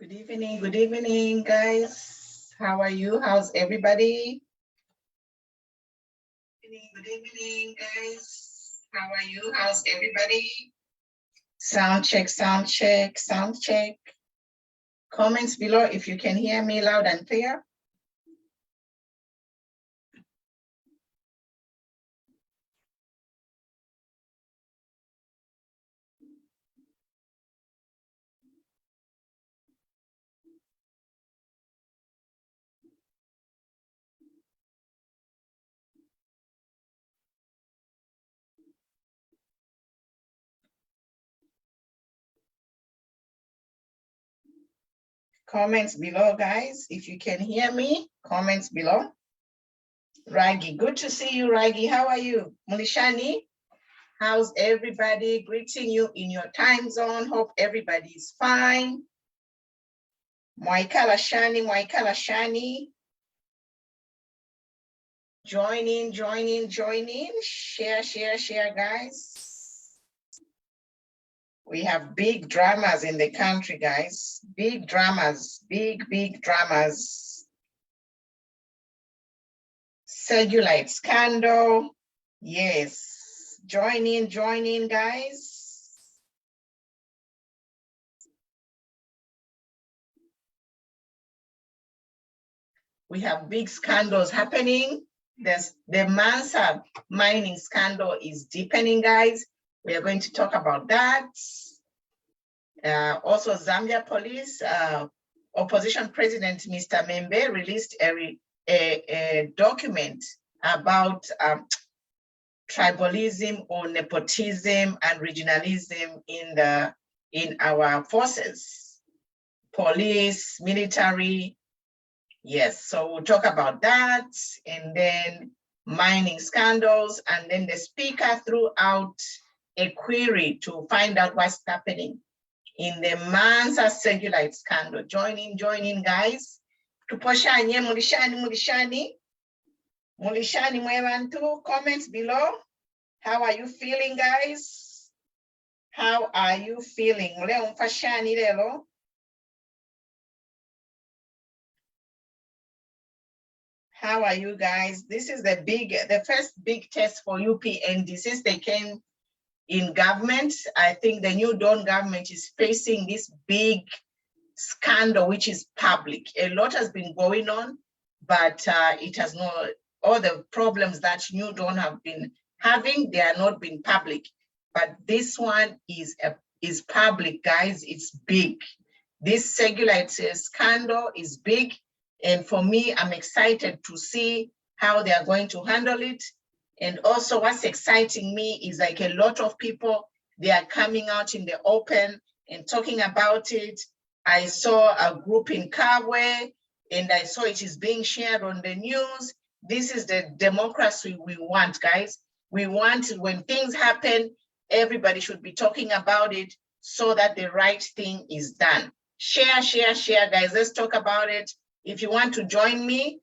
Good evening, guys. How are you? How's everybody? Good evening, guys. How are you? How's everybody? Sound check, sound check, sound check. Comments below if you can hear me loud and clear. Comments below, guys. If you can hear me, comments below. Ragi, good to see you, Ragi. How are you? Mulishani, how's everybody? Greeting you in your time zone. Hope everybody is fine. Mwaikala Shani. Join in. Share, guys. We have big dramas in the country, guys. Big dramas, big dramas. Sugilite scandal. Yes. Join in, guys. We have big scandals happening. The Mansa mining scandal is deepening, guys. We are going to talk about that. Also, Zambia police, opposition president, Mr. Mmembe, released a document about tribalism or nepotism and regionalism in our forces, police, military. Yes, so we'll talk about that, and then mining scandals, and then the speaker threw out a query to find out what's happening in the Mansa Sugilite scandal. Join in, guys. Tuposhanye, Mulishani mwebantu, comments below. How are you feeling, guys? How are you feeling? Leo mfashani lelo. How are you guys? This is the first big test for UPND since they came in government. I think the new Dawn government is facing this big scandal, which is public. A lot has been going on, but it has not, all the problems that New Dawn have been having, they are not been public. But this one is public, guys. It's big. This Sugilite scandal is big. And for me, I'm excited to see how they are going to handle it. And also what's exciting me is like a lot of people, they are coming out in the open and talking about it. I saw a group in Kabwe, and I saw it is being shared on the news. This is the democracy we want, guys. We want, when things happen, everybody should be talking about it so that the right thing is done. Share, guys. Let's talk about it. If you want to join me,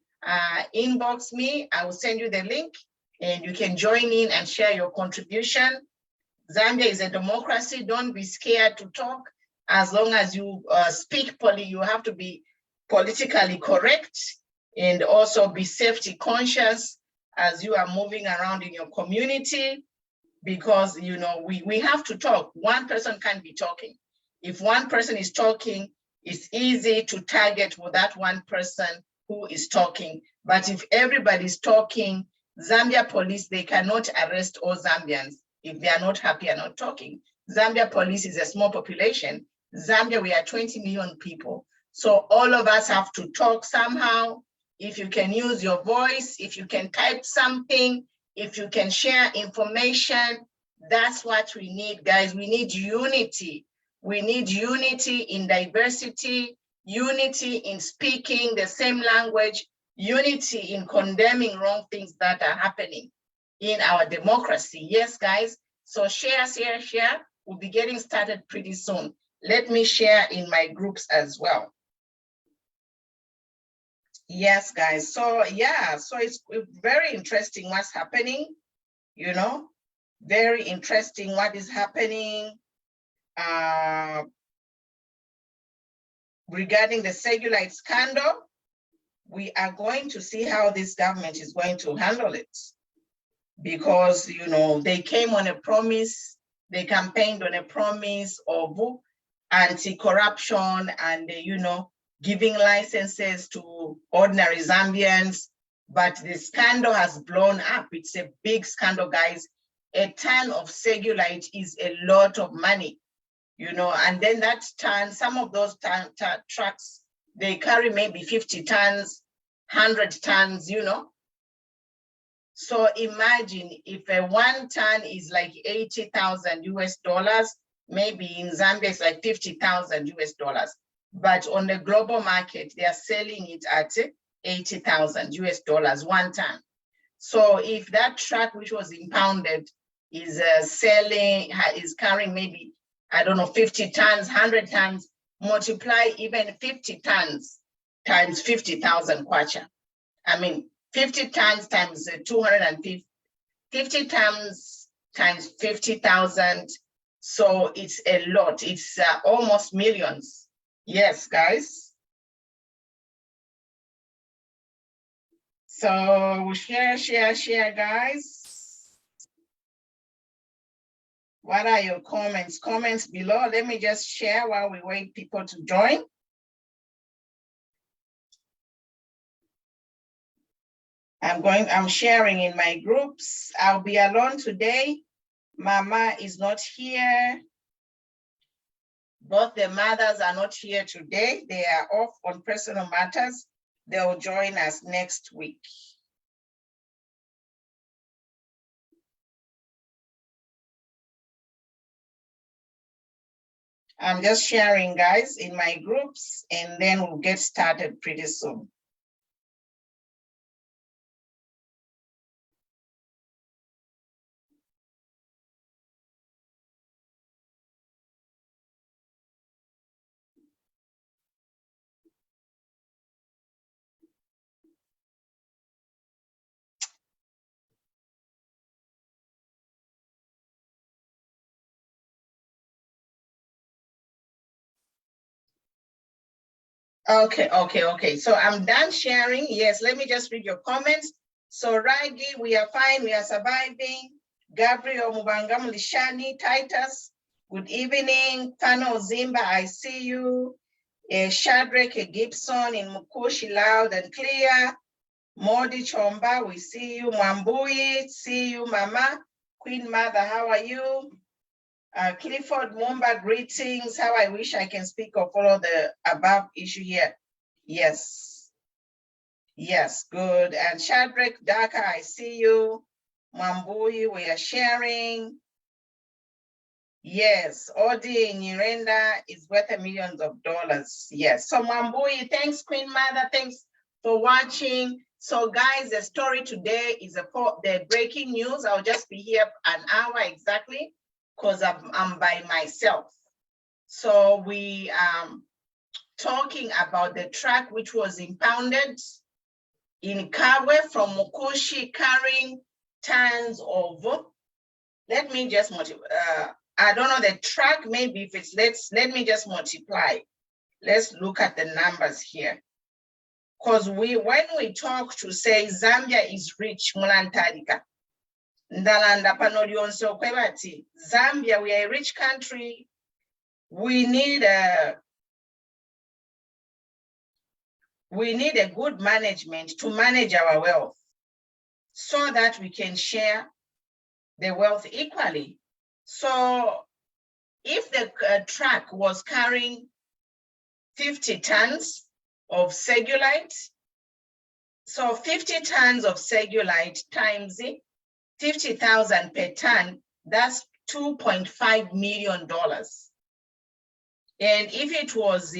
inbox me. I will send you the link, and you can join in and share your contribution. Zambia is a democracy. Don't be scared to talk. As long as you speak you have to be politically correct, and also be safety conscious as you are moving around in your community, because we have to talk. One person can't be talking. If one person is talking, it's easy to target with that one person who is talking. But if everybody's talking, Zambia police, they cannot arrest all Zambians if they are not happy and not talking. Zambia police is a small population. Zambia, we are 20 million people. So all of us have to talk somehow. If you can use your voice, if you can type something, if you can share information, that's what we need, guys. We need unity. We need unity in diversity, unity in speaking the same language, unity in condemning wrong things that are happening in our democracy. Yes, guys. So share. We'll be getting started pretty soon. Let me share in my groups as well. Yes, guys. So yeah, so it's very interesting what's happening, very interesting what is happening. regarding the Sugilite scandal. We are going to see how this government is going to handle it. Because, you know, they came on a promise, they campaigned on a promise of anti-corruption and, you know, giving licenses to ordinary Zambians, but the scandal has blown up. It's a big scandal, guys. A ton of Sugilite is a lot of money, you know, and then that ton, some of those trucks, they carry maybe 50 tons, 100 tons, you know. So imagine if a 1 ton is like 80,000 US dollars, maybe in Zambia it's like 50,000 US dollars. But on the global market, they are selling it at 80,000 US dollars 1 ton. So if that truck which was impounded is is carrying maybe, I don't know, 50 tons, 100 tons, multiply even 50 tons times 50,000 kwacha. I mean, 50 tons times 250, 50 tons times 50,000. So it's a lot. It's almost millions. Yes, guys. So share, guys. What are your comments? Comments below. Let me just share while we wait people to join. I'm sharing in my groups. I'll be alone today. Mama is not here. Both the mothers are not here today. They are off on personal matters. They'll join us next week. I'm just sharing, guys, in my groups, and then we'll get started pretty soon. Okay. So I'm done sharing. Yes, let me just read your comments. So Ragi, we are fine, we are surviving. Gabriel Mubangam Lishani, Titus, good evening. Tano Zimba, I see you. Shadrach Gibson in Mukushi, loud and clear. Modi Chomba, we see you. Mwambui, see you, Mama. Queen Mother, how are you? Clifford Mumba, greetings. How I wish I can speak or follow the above issue here. Yes, good. And Shadrach Daka, I see you. Mwambui, we are sharing. Yes, Odi Nirenda is worth millions of dollars. Yes, so Mwambui, thanks Queen Mother, thanks for watching. So guys, the story today is the breaking news. I'll just be here an hour exactly, because I'm by myself. So we talking about the truck which was impounded in Kabwe from Mukushi carrying tons of, let me just I don't know the truck, maybe if it's, let me just multiply. Let's look at the numbers here. Because when we talk to say Zambia is rich, Mulantarika, Ndalanda Panolionso Kwebati, Zambia, we are a rich country. We need a good management to manage our wealth so that we can share the wealth equally. So if the truck was carrying 50 tons of Sugilite, so 50 tons of Sugilite times 50,000 per ton, that's $2.5 million. And if it was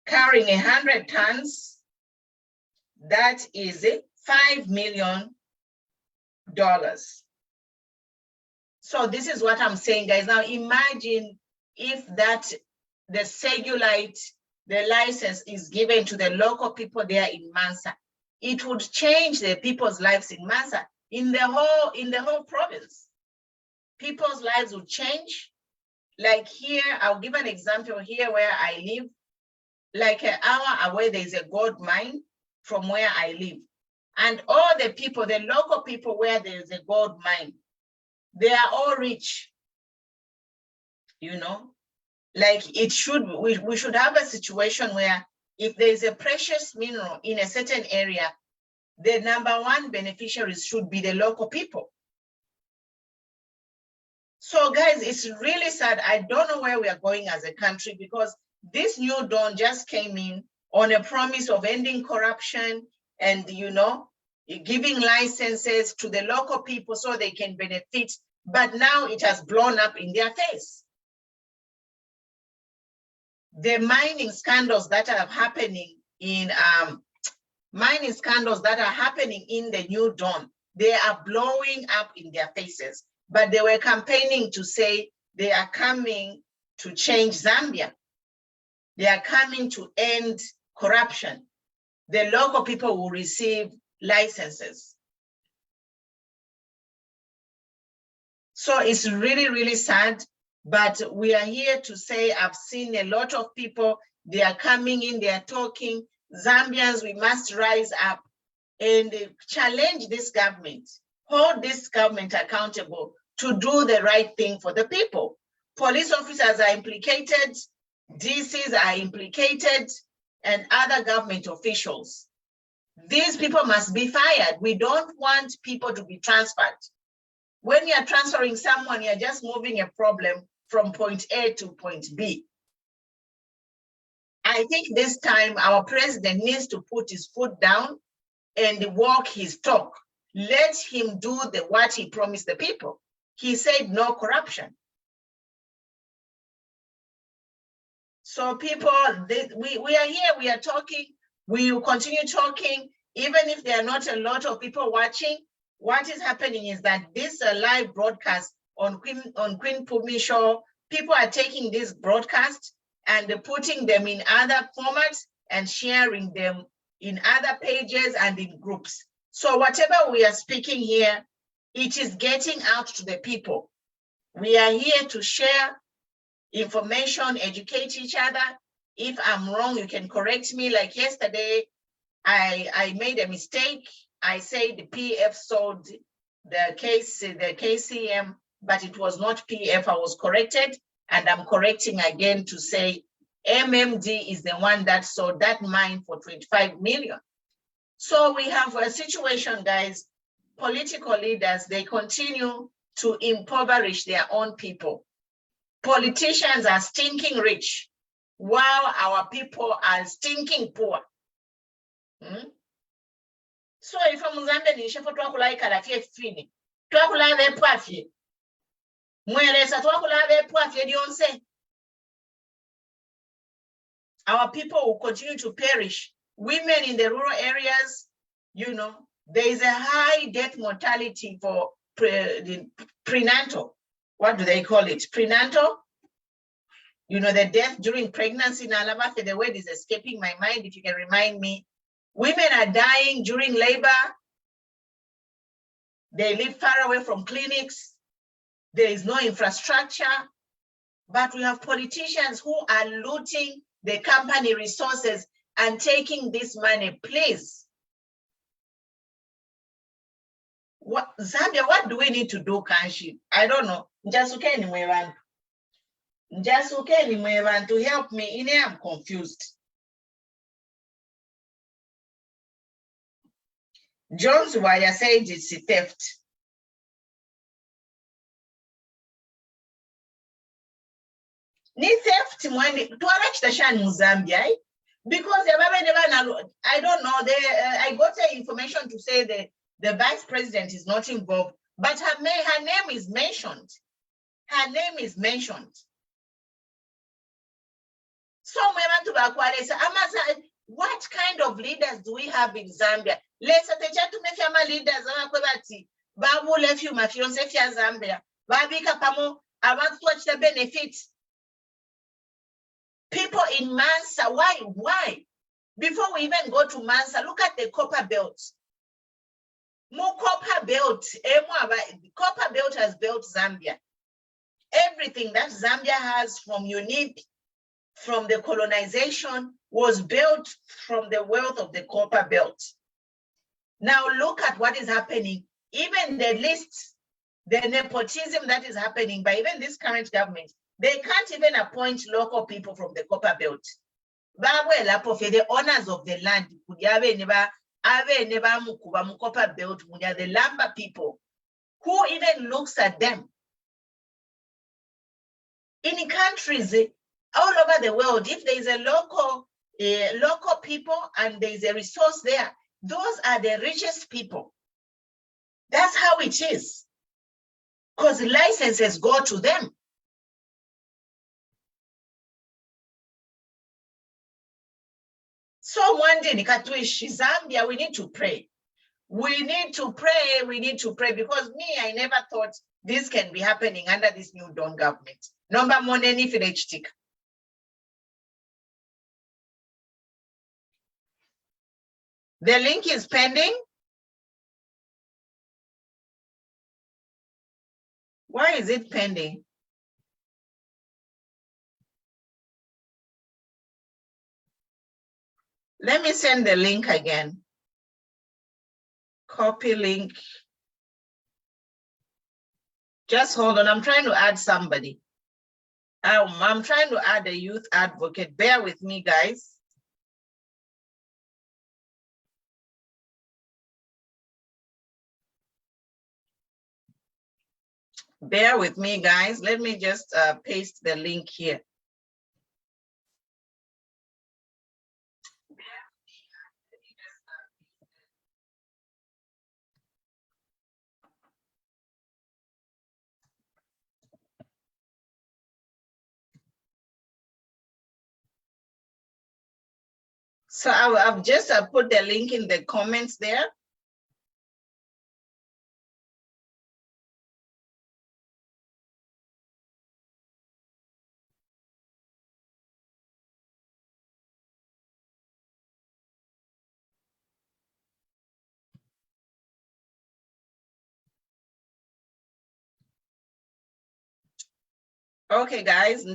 carrying 100 tons, that is $5 million. So this is what I'm saying, guys. Now imagine if the Sugilite, the license is given to the local people there in Mansa. It would change the people's lives in Mansa, in the whole province. People's lives would change. Like here, I'll give an example here where I live. like an hour away, there's a gold mine from where I live. And all the people, the local people where there's a gold mine, they are all rich, you know? Like it should, we should have a situation where if there's a precious mineral in a certain area, the #1 beneficiaries should be the local people. So guys, it's really sad. I don't know where we are going as a country, because this new dawn just came in on a promise of ending corruption and, you know, giving licenses to the local people so they can benefit. But now it has blown up in their face. The mining scandals that are happening in the new dawn, they are blowing up in their faces. But they were campaigning to say they are coming to change Zambia. They are coming to end corruption. The local people will receive licenses. So it's really, really sad, but we are here to say I've seen a lot of people, they are coming in, they are talking. Zambians, we must rise up and challenge this government, hold this government accountable to do the right thing for the people. Police officers are implicated, DCs are implicated, and other government officials. These people must be fired. We don't want people to be transferred. When you're transferring someone, you're just moving a problem from point A to point B. I think this time our president needs to put his foot down and walk his talk. Let him do what he promised the people. He said no corruption. So people, we are here, we are talking, we will continue talking, even if there are not a lot of people watching. What is happening is that this live broadcast on Queen Pumi Show, people are taking this broadcast and putting them in other formats and sharing them in other pages and in groups. So whatever we are speaking here, it is getting out to the people. We are here to share information, educate each other. If I'm wrong, you can correct me. Like yesterday, I made a mistake. I said the PF sold the KCM, but it was not PF. I was corrected, and I'm correcting again to say MMD is the one that sold that mine for 25 million. So we have a situation, guys. Political leaders, they continue to impoverish their own people. Politicians are stinking rich, while our people are stinking poor. So if I'm Mozambique, ni shefu twakulika la fini. Twakulave pwafye. Mwelesa twakulave pwafye dionse. Our people will continue to perish. Women in the rural areas, you know, there is a high death mortality for prenatal. What do they call it? Prenatal? You know, the death during pregnancy in Alabama, the word is escaping my mind, if you can remind me. Women are dying during labor. They live far away from clinics. There is no infrastructure. But we have politicians who are looting the company resources and taking this money, please. Zambia, what do we need to do, Kanshi? I don't know. Just to help me. I'm confused. Jones Wire said it's a theft. Ni theft mwani tuara chitashan Zambia, because I don't know. I got the information to say the vice president is not involved, but her name is mentioned. Her name is mentioned. So what kind of leaders do we have in Zambia? Let's say to leaders Babu left you my fiance Zambia. Babika Pamo, I want to watch the benefits. People in Mansa, why? Before we even go to Mansa, look at the copper belt. Copper belt has built Zambia. Everything that Zambia has from UNIP, from the colonization, was built from the wealth of the copper belt. Now look at what is happening. Even the list, the nepotism that is happening by even this current government, they can't even appoint local people from the copper belt. The owners of the land, the lumber people, who even looks at them? In countries all over the world, if there is a local people and there is a resource there, those are the richest people. That's how it is, because licenses go to them. So one day, Zambia, we need to pray. We need to pray, because me, I never thought this can be happening under this new Dawn government. Number one, any stick. The link is pending. Why is it pending? Let me send the link again. Copy link. Just hold on, I'm trying to add somebody. I'm trying to add a youth advocate. Bear with me, guys. Bear with me, guys. Let me just paste the link here. So I've just put the link in the comments there. Okay, guys,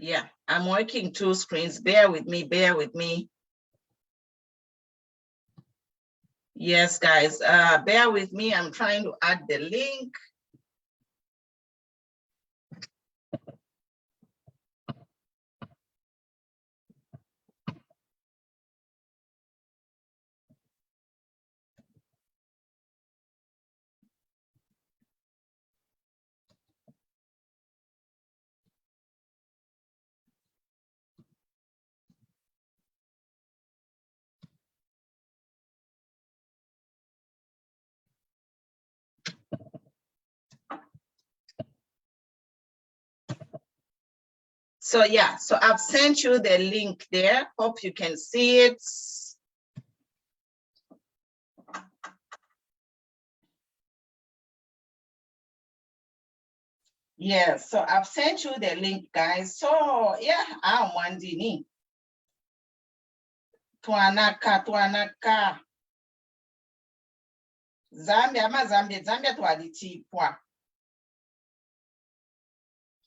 yeah, I'm working two screens. Bear with me, bear with me. Yes, guys, bear with me. I'm trying to add the link. So yeah, so I've sent you the link there. Hope you can see it. Yeah, so I've sent you the link, guys. So yeah, I'm wondering. Tuanaka. Zambia twalitipwa.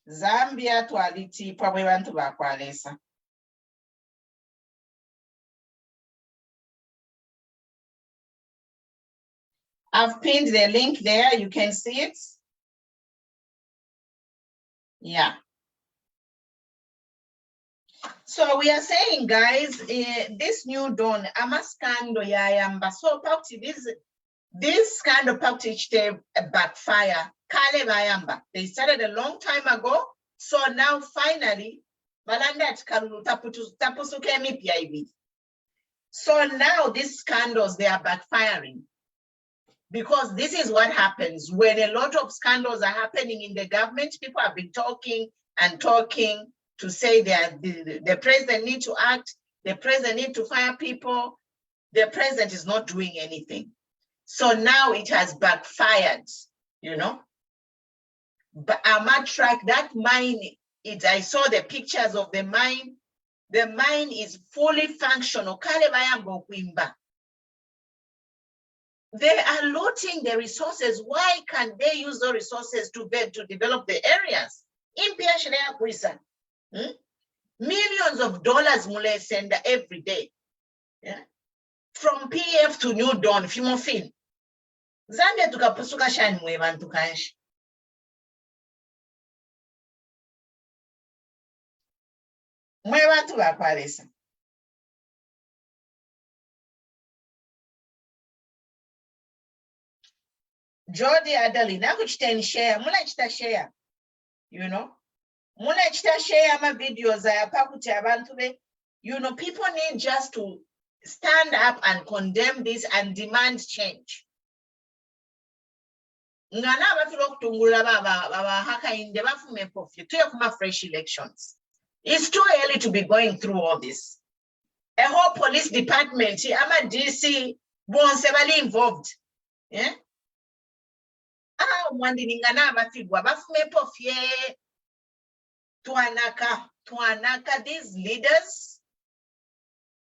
Zambia twalitipwa bwe bantu bakwalesa. I've pinned the link there. You can see it. Yeah. So we are saying, guys, this new Dawn, amaskando yayamba. So this kind of practice backfire. Kale bayamba. They started a long time ago. So now finally, so now these scandals, they are backfiring. Because this is what happens when a lot of scandals are happening in the government. People have been talking and talking to say that the president needs to act, the president needs to fire people. The president is not doing anything. So now it has backfired, you know. But Amatrack, that mine, I saw the pictures of the mine. The mine is fully functional. They are looting the resources. Why can't they use those resources to develop the areas? Millions of dollars mule send every day. Yeah? From PF to New Dawn, Fimofin. Zambia tukapusuka shani mwe bantu kanshi. Mwe bantu bakwalesa. Jody Adali, naku chiteni share, mula chita share, you know? Mula chita share ma videos ayapakuti abantu be, you know, people need just to stand up and condemn this and demand change. Ngana abafira okutungula baba haka inde bafume pofye tuye kuma fresh elections. It's too early to be going through all this. A whole police department, ama DC, bonse bali involved. Yeah? Mwandi ningana abafigwa bafume pofye tuanaka these leaders.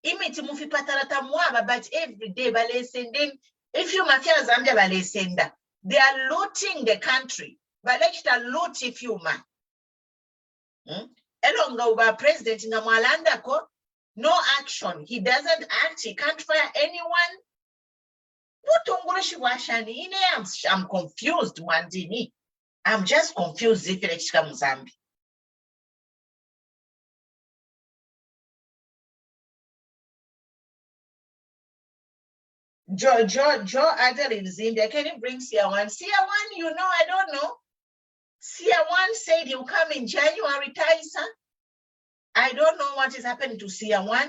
Imiti mufi patarata mwaba, but every day bale sending. If you mafia Zambia bale senda. They are looting the country. But let's loot if you man. Elonga uba president Ngamwalanda ko, no action. He doesn't act. He can't fire anyone. I'm confused, Mandini. I'm just confused if it's Zambi. Joe Adel in Zimbabwe. Can you bring Sia1? Sia1, you know, I don't know. Sia1 said he'll come in January, Taisa. I don't know what is happening to Sia1,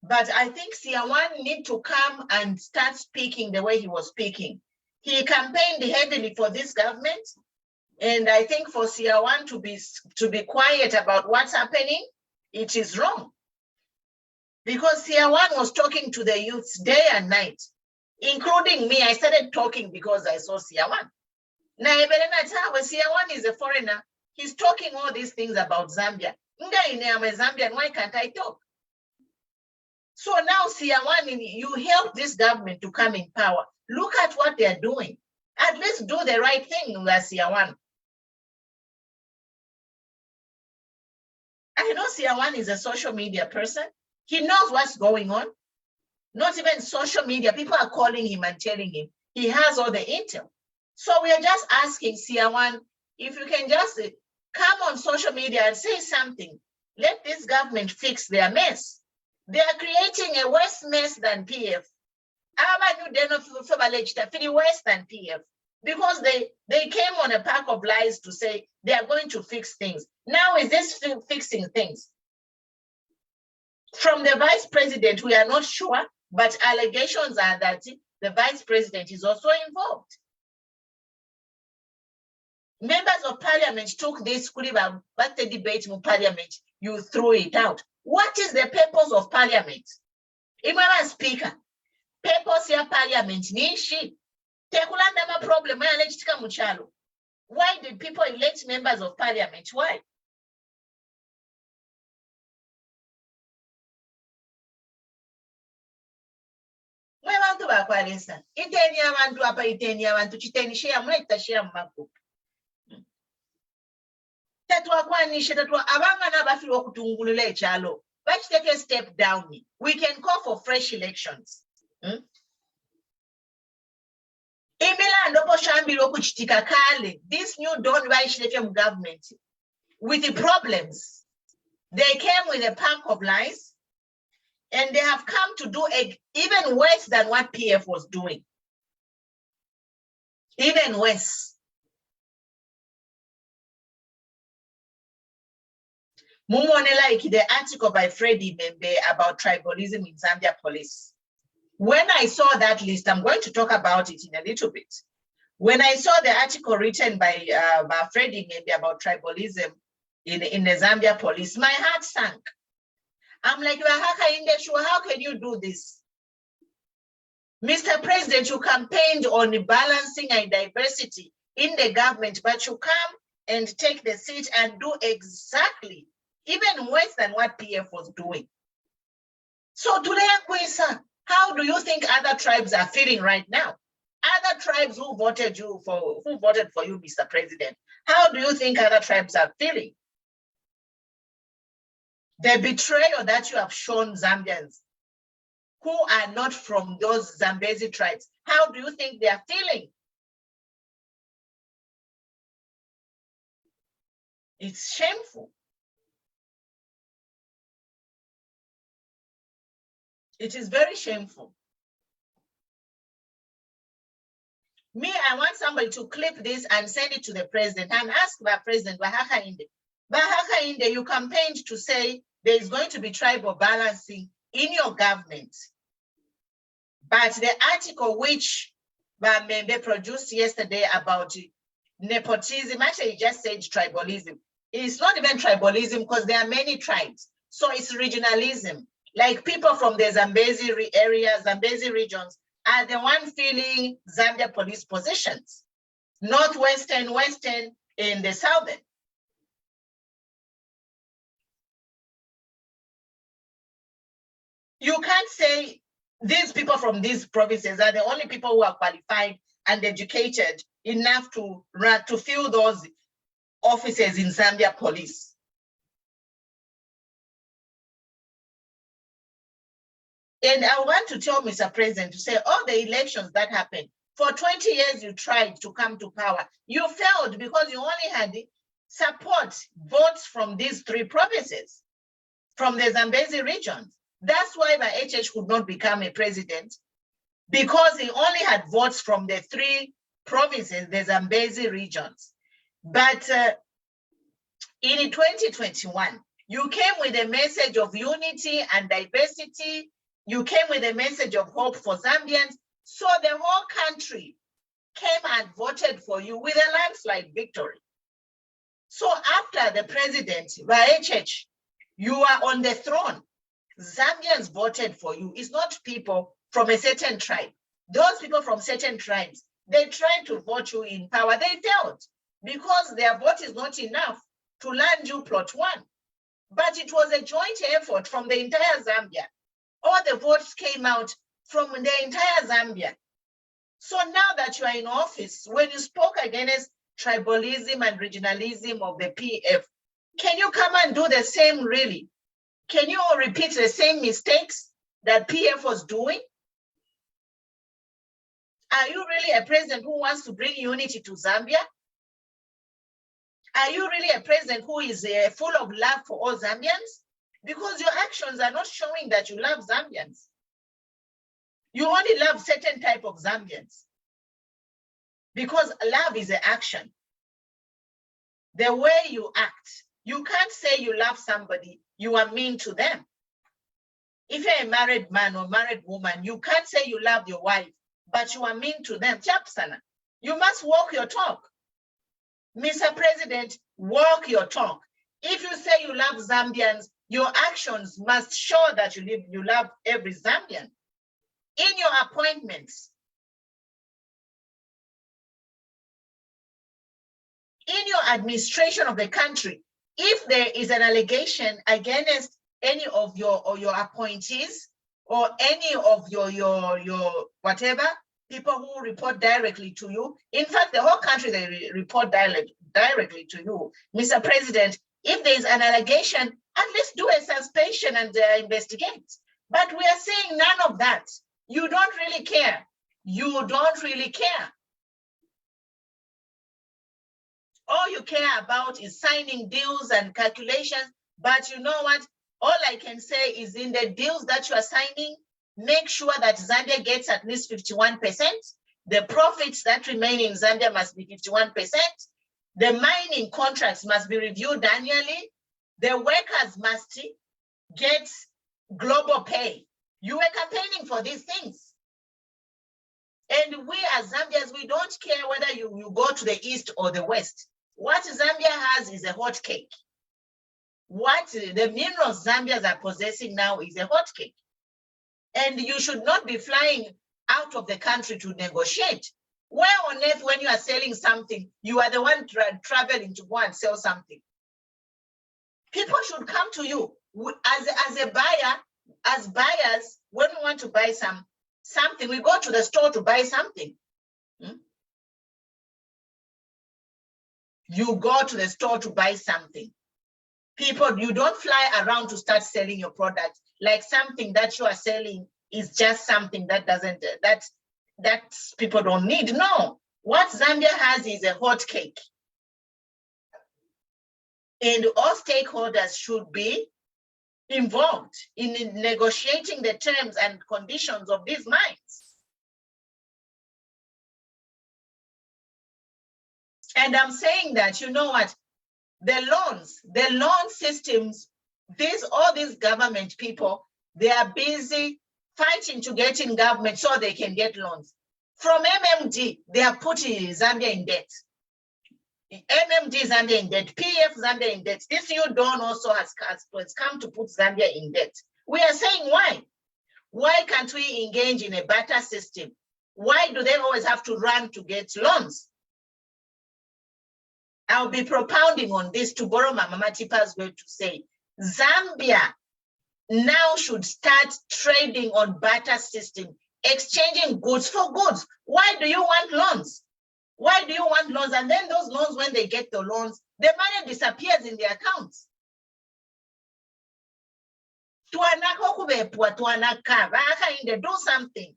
but I think Sia1 need to come and start speaking the way he was speaking. He campaigned heavily for this government, and I think for Sia1 to be quiet about what's happening, it is wrong. Because Sia1 was talking to the youths day and night, including me. I started talking because I saw Sia1. Now, Sia1 is a foreigner. He's talking all these things about Zambia. I'm a Zambian, why can't I talk? So now Sia1, you help this government to come in power. Look at what they're doing. At least do the right thing, Sia1. I know Sia1 is a social media person. He knows what's going on. Not even social media. People are calling him and telling him. He has all the intel. So we are just asking Sia1, if you can just come on social media and say something. Let this government fix their mess. They are creating a worse mess than PF. Worse than PF. Because they came on a pack of lies to say they are going to fix things. Now is this fixing things? From the vice president, we are not sure, but allegations are that the vice president is also involved. Members of parliament took this but the debate in parliament, you threw it out. What is the purpose of parliament? Imama speaker, purpose of parliament, nishi. Tekulanda problem, why did people elect members of parliament? Why? Abantu bakwalesa iteni abantu apa iteni abantu chiteni share mweta share mmaku tatwakwanishe abanga nabafiri okutungulula ekyalo take a step down. We can call for fresh elections. Imilando poshambira okuchitika kale, this new dawn bayishileke mu government with the problems. They came with a pack of lies. And they have come to do even worse than what PF was doing. Even worse. Mumone like the article by F Mmembe about tribalism in Zambia police. When I saw that list, I'm going to talk about it in a little bit. When I saw the article written by F Mmembe about tribalism in the Zambia police, my heart sank. I'm like, how can you do this? Mr. President, you campaigned on balancing and diversity in the government, but you come and take the seat and do exactly, even worse than what PF was doing. So today, How do you think other tribes are feeling right now? Other tribes who voted for you, Mr. President. How do you think other tribes are feeling? The betrayal that you have shown Zambians who are not from those Zambezi tribes, how do you think they are feeling? It's shameful. It is very shameful. Me, I want somebody to clip this and send it to the president and ask the president, Bahaka Inde, you campaigned to say there is going to be tribal balancing in your government. But the article which F Mmembe produced yesterday about nepotism, actually just said tribalism. It's not even tribalism because there are many tribes. So it's regionalism. Like people from the Zambezi area, Zambezi regions, are the one filling Zambia police positions. Northwestern, Western, and the Southern. You can't say these people from these provinces are the only people who are qualified and educated enough to fill those offices in Zambia police. And I want to tell Mr. President to say all the elections that happened, for 20 years you tried to come to power. You failed because you only had support votes from these three provinces, from the Zambezi region. That's why the HH could not become a president, because he only had votes from the three provinces, the Zambezi regions. But in 2021, you came with a message of unity and diversity. You came with a message of hope for Zambians. So the whole country came and voted for you with a landslide victory. So after the president, HH, you are on the throne. Zambians voted for you. It's not people from a certain tribe. Those people from certain tribes, they tried to vote you in power. They failed because their vote is not enough to land you plot one. But it was a joint effort from the entire Zambia. All the votes came out from the entire Zambia. So now that you are in office, when you spoke against tribalism and regionalism of the PF, can you come and do the same really? Can you repeat the same mistakes that PF was doing? Are you really a president who wants to bring unity to Zambia? Are you really a president who is full of love for all Zambians? Because your actions are not showing that you love Zambians. You only love certain type of Zambians. Because love is an action. The way you act, you can't say you love somebody, you are mean to them. If you're a married man or married woman, you can't say you love your wife, but you are mean to them. Chapsana, you must walk your talk. Mr. President, walk your talk. If you say you love Zambians, your actions must show that you love every Zambian. In your appointments, in your administration of the country, if there is an allegation against any of your appointees or any of your whatever, people who report directly to you, in fact, the whole country, they report directly to you. Mr. President, if there is an allegation, at least do a suspension and investigate. But we are saying none of that. You don't really care. You don't really care. All you care about is signing deals and calculations. But you know what? All I can say is in the deals that you are signing, make sure that Zambia gets at least 51%. The profits that remain in Zambia must be 51%. The mining contracts must be reviewed annually. The workers must get global pay. You were campaigning for these things. And we as Zambians, we don't care whether you go to the east or the west. What Zambia has is a hot cake. What the minerals Zambians are possessing now is a hot cake. And you should not be flying out of the country to negotiate. Where on earth, when you are selling something, you are the one traveling to go and sell something? People should come to you as a buyer. As buyers, When we want to buy something, we go to the store to buy something. You go to the store to buy something. People, you don't fly around to start selling your product like something that you are selling is just something that doesn't, that people don't need. No, what Zambia has is a hot cake. And all stakeholders should be involved in negotiating the terms and conditions of these mines. And I'm saying that, you know what, the loan systems, all these government people, they are busy fighting to get in government so they can get loans. From MMD, they are putting Zambia in debt. MMD is Zambia in debt, PF Zambia in debt. This new dawn also has come to put Zambia in debt. We are saying why? Why can't we engage in a barter system? Why do they always have to run to get loans? I'll be propounding on this, to borrow Mama Tipa's word, to say Zambia now should start trading on barter system, exchanging goods for goods. Why do you want loans? Why do you want loans? And then those loans, when they get the loans, the money disappears in their accounts. Do something.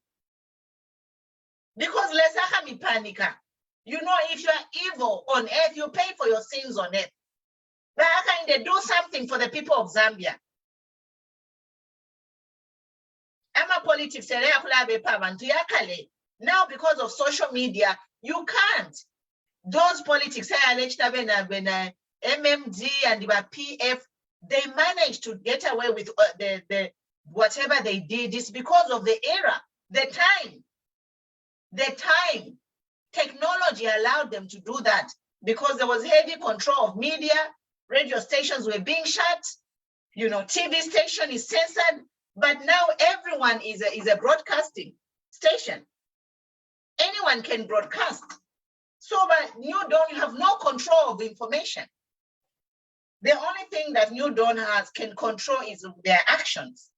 Because lesaka mi panika. You know, if you are evil on earth, you pay for your sins on earth. But how can they do something for the people of Zambia? I'm a politics. Now, because of social media, you can't. Those politics, MMD and the PF, they managed to get away with the whatever they did. It's because of the era, the time. Technology allowed them to do that because there was heavy control of media. Radio stations were being shut. You know, TV station is censored. But now everyone is a broadcasting station. Anyone can broadcast. So, but New Dawn have no control of information. The only thing that New Dawn can control is their actions.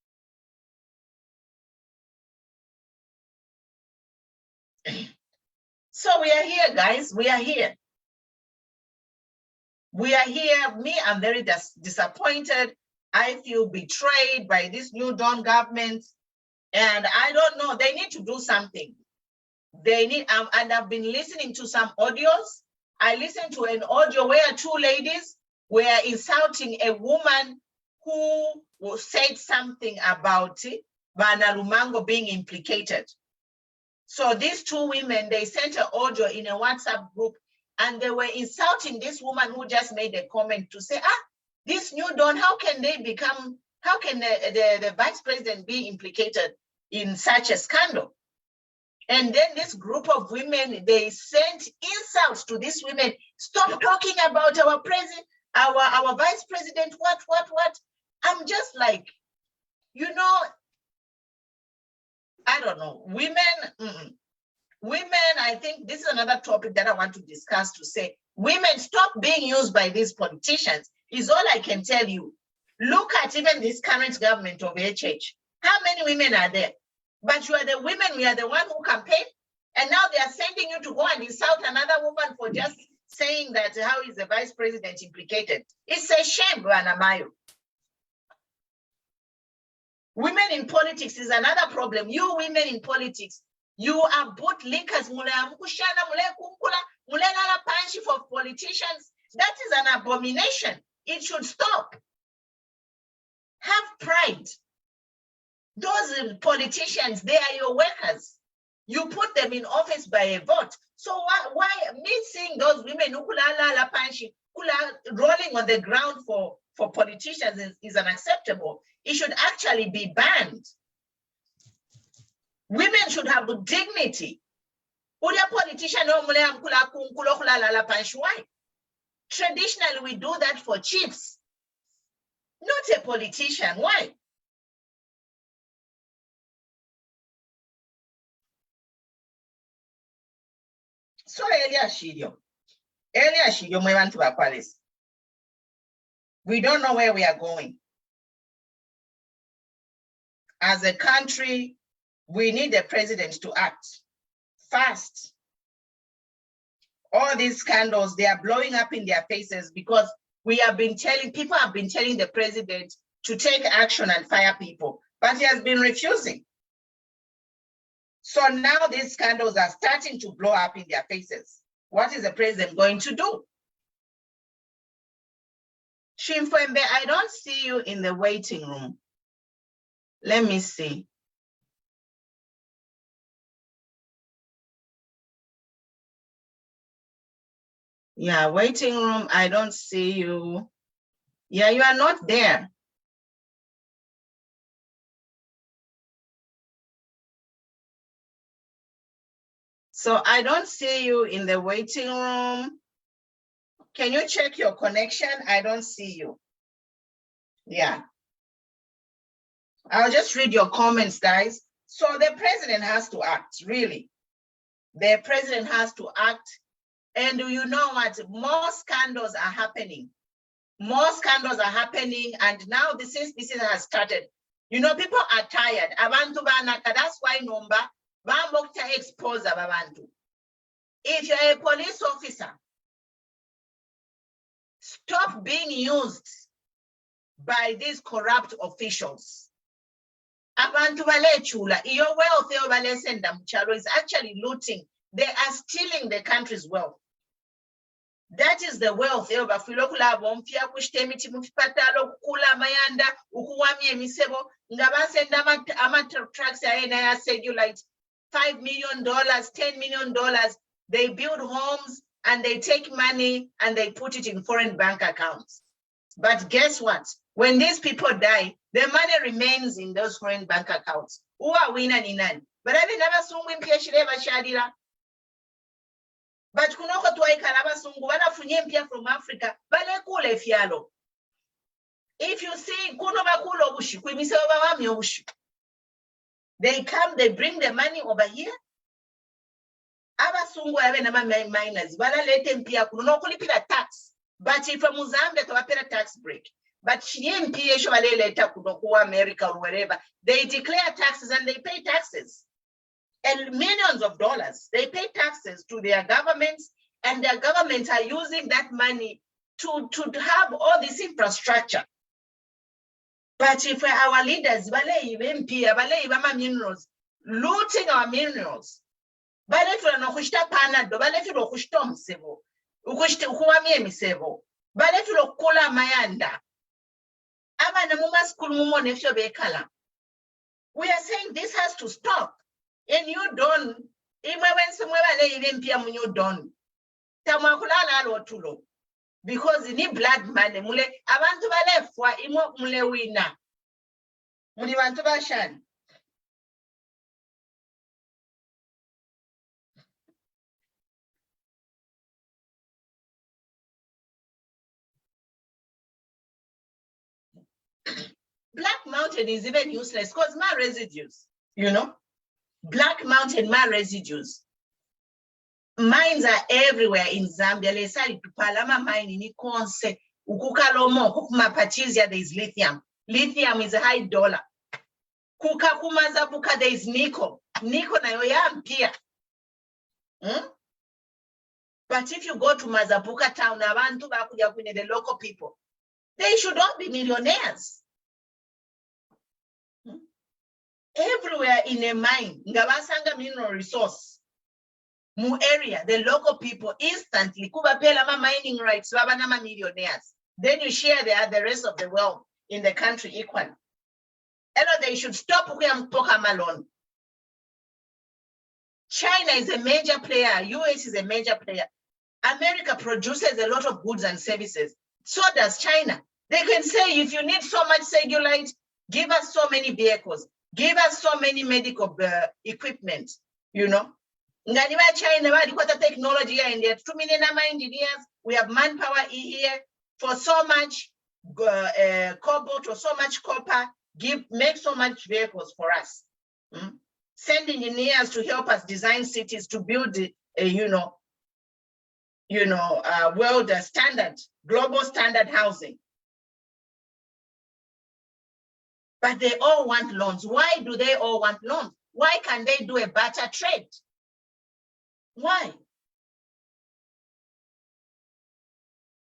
So we are here, guys. We are here. We are here. Me, I'm very disappointed. I feel betrayed by this New Dawn government. And I don't know, they need to do something. They need, and I've been listening to some audios. I listened to an audio where two ladies were insulting a woman who said something about Bana Lumango being implicated. So these two women, they sent an audio in a WhatsApp group and they were insulting this woman who just made a comment to say, this New Dawn, how can the vice president be implicated in such a scandal? And then this group of women, they sent insults to these women. Stop talking about our president, our vice president, what? I'm just like, you know, I don't know, women, I think this is another topic that I want to discuss, to say, women, stop being used by these politicians, is all I can tell you. Look at even this current government of HH. How many women are there? But you are the women, we are the one who campaign, and now they are sending you to go and insult another woman for just saying that how is the vice president implicated? It's a shame, Anamayo. Women in politics is another problem. You women in politics, you are bootlickers, for politicians. That is an abomination. It should stop. Have pride. Those politicians, they are your workers. You put them in office by a vote. So why me seeing those women rolling on the ground for politicians is unacceptable. It should actually be banned. Women should have dignity. Why? Traditionally, we do that for chiefs, not a politician. Why? So we don't know where we are going. as a country, we need the president to act fast. All these scandals, they are blowing up in their faces because people have been telling the president to take action and fire people, but he has been refusing. So now these scandals are starting to blow up in their faces. What is the president going to do? F Mmembe, I don't see you in the waiting room. Let me see. Yeah, waiting room, I don't see you. Yeah, you are not there. So I don't see you in the waiting room. Can you check your connection? I don't see you. Yeah. I'll just read your comments, guys. So the president has to act, really. The president has to act. And you know what? More scandals are happening. More scandals are happening. And now this has started. You know, people are tired. Abantu banaka, that's why number bambokta expose abantu. If you're a police officer, stop being used by these corrupt officials. Abantu balechula, your wealth is actually looting. They are stealing the country's wealth. That is the wealth. Sugilite, $5 million, $10 million. They build homes and they take money and they put it in foreign bank accounts. But guess what? When these people die, the money remains in those foreign bank accounts. Who are winning in none? But I never saw him shadira. But kunoko tuwaikala sungu wana funyempia from Africa, bale kule fialo. If you see kuno bakulo bushi, kuimisewa bawami bushi. They come, they bring the money over here. Abasungu abe nama miners, bala lete mpia kuno kulipira tax. But if from Mozambique, they pay a tax break. But America or wherever, they declare taxes and they pay taxes. And millions of dollars, they pay taxes to their governments, and their governments are using that money to have all this infrastructure. But if our leaders, minerals, looting our minerals, we are saying this has to stop. And you don't, because you need blood money. Abantu balefwa imo mule wina. Muli bantu bashan. Black Mountain is even useless because my residues, you know, Black Mountain, my residues. Mines are everywhere in Zambia. Palama mine in Ikonse, Ukukalomo, Kukuma there is lithium. Lithium is a high dollar. Kukakumazapuka, there is nickel. Nickel na yoyam pia. But if you go to Mazapuka town, the local people, they should all be millionaires. Everywhere in a mine, Ngabasanga mineral resource, mu area, the local people instantly kuba pela ma mining rights, babanama millionaires. Then you share the rest of the wealth in the country equally. They should stop malone. China is a major player, US is a major player. America produces a lot of goods and services. So does China. They can say, if you need so much Sugilite, give us so many vehicles. Give us so many medical equipment, you know. China, technology and there are 2 million engineers. We have manpower here for so much cobalt or so much copper. Make so much vehicles for us. Send engineers to help us design cities to build, world standard, global standard housing. But they all want loans. Why do they all want loans? Why can't they do a barter trade? Why?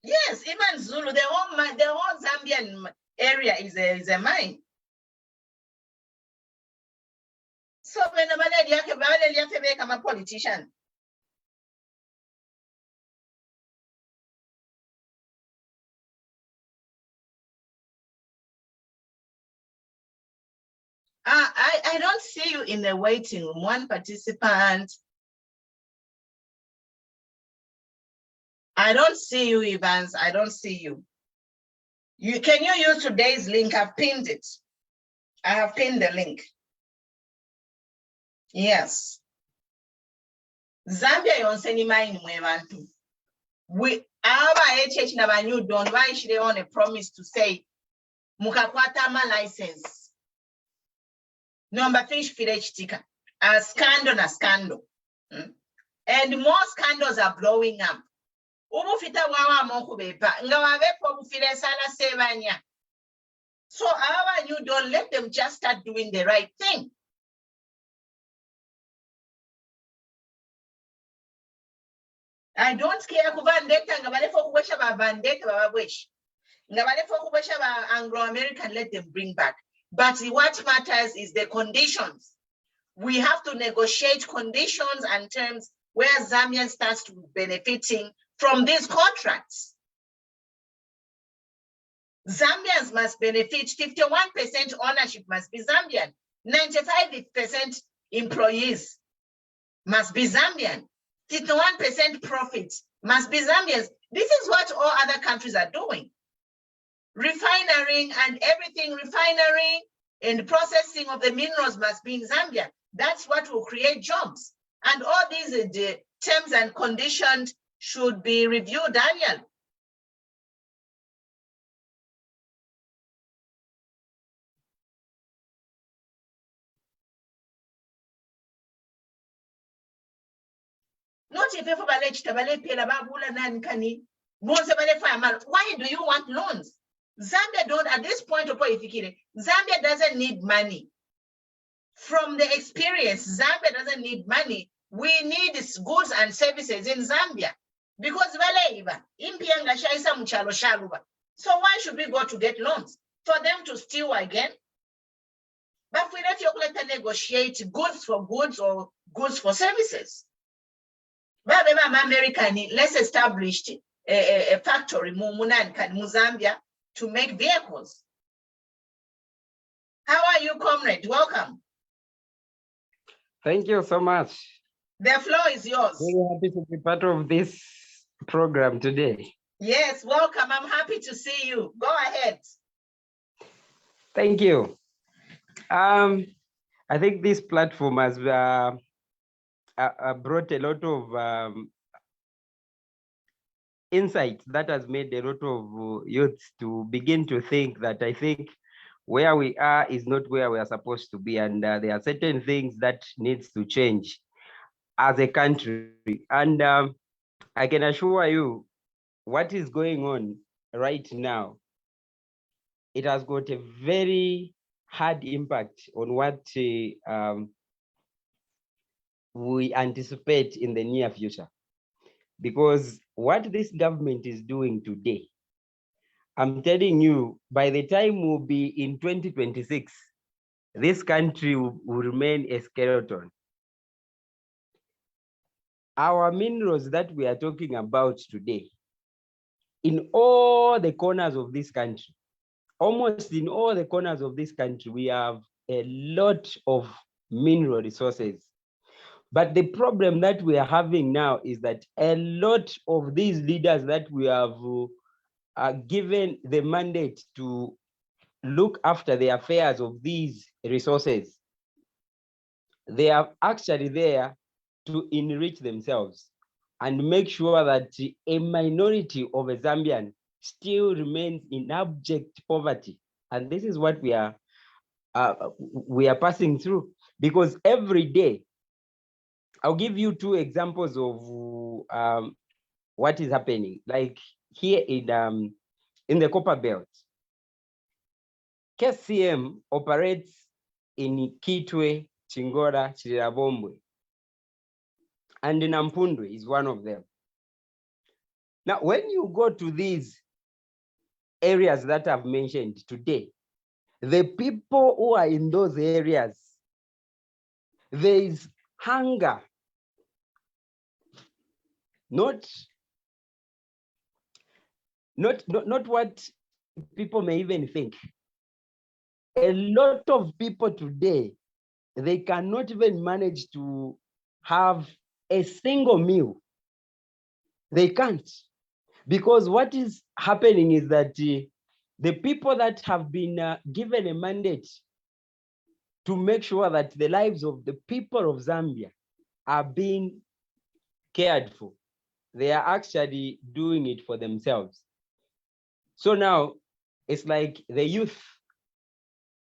Yes, even Zulu, the whole Zambian area is a mine. So when the become a politician. I don't see you in the waiting room. One participant. I don't see you, Evans. I don't see you. Can you use today's link? I've pinned it. I have pinned the link. Yes. Zambia yonseni mine mwebantu. We our HH na banyu don't why should they on a promise to say mukakwata ma license. Number fish village ticker. A scandal na scandal. And more scandals are blowing up. Ubufita wawa monku bepa. Ngawabepo bufile sana sebanya. So our you don't let them just start doing the right thing. I don't care kubandeta ngabalefo kubesha ba bandeta babwesh. Ngabalefo kubesha ba Anglo-American, let them bring back. But what matters is the conditions. We have to negotiate conditions and terms where Zambia starts to benefiting from these contracts. Zambians must benefit. 51% ownership must be Zambian. 95% employees must be Zambian. 51% profits must be Zambians. This is what all other countries are doing. Refining and everything, refinery and processing of the minerals must be in Zambia. That's what will create jobs. And all these terms and conditions should be reviewed, Daniel. Not if you why do you want loans? Zambia don't, at this point, Zambia doesn't need money. From the experience, Zambia doesn't need money. We need goods and services in Zambia. Because so why should we go to get loans? For them to steal again? But we let you negotiate goods for goods or goods for services. American, let's establish a factory in Zambia to make vehicles. How are you, comrade? Welcome. Thank you so much. The floor is yours. Very happy to be part of this program today. Yes, welcome. I'm happy to see you. Go ahead. Thank you. I think this platform has brought a lot of insights that has made a lot of youths to begin to think that I think where we are is not where we are supposed to be, and there are certain things that needs to change as a country. And I can assure you what is going on right now, it has got a very hard impact on what we anticipate in the near future. Because what this government is doing today, I'm telling you, by the time we'll be in 2026, this country will remain a skeleton. Our minerals that we are talking about today, in all the corners of this country, almost in all the corners of this country, we have a lot of mineral resources. But the problem that we are having now is that a lot of these leaders that we have given the mandate to look after the affairs of these resources, they are actually there to enrich themselves and make sure that a minority of a Zambian still remains in abject poverty. And this is what we are passing through, because every day, I'll give you two examples of what is happening. Like here in the Copper Belt, KCM operates in Kitwe, Chingora, Chirabombwe, and Nampundwe is one of them. Now, when you go to these areas that I've mentioned today, the people who are in those areas, there is hunger, not what people may even think. A lot of people today, they cannot even manage to have a single meal. They can't. Because what is happening is that the people that have been given a mandate to make sure that the lives of the people of Zambia are being cared for, they are actually doing it for themselves. So now it's like the youth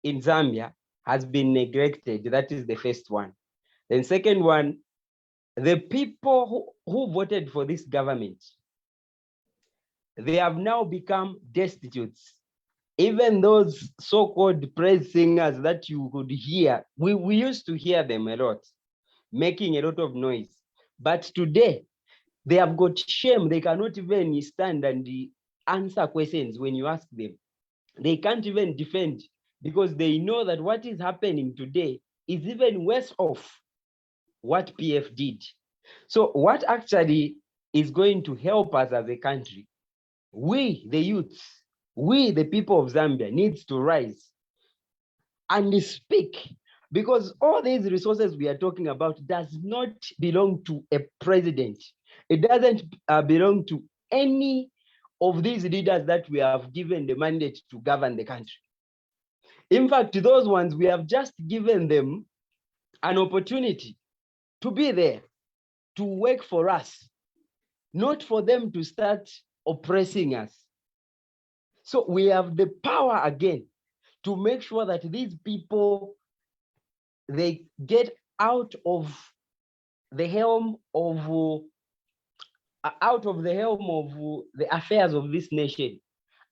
in Zambia has been neglected. That is the first one. Then second one, the people who voted for this government, they have now become destitute. Even those so-called praise singers that you could hear, we used to hear them a lot, making a lot of noise. But today, they have got shame. They cannot even stand and answer questions when you ask them. They can't even defend because they know that what is happening today is even worse off what PF did. So what actually is going to help us as a country, we, the youth, we, the people of Zambia, needs to rise and speak, because all these resources we are talking about does not belong to a president. It doesn't belong to any of these leaders that we have given the mandate to govern the country. In fact, those ones, we have just given them an opportunity to be there, to work for us, not for them to start oppressing us. So we have the power again to make sure that these people, they get out of the helm of the affairs of this nation.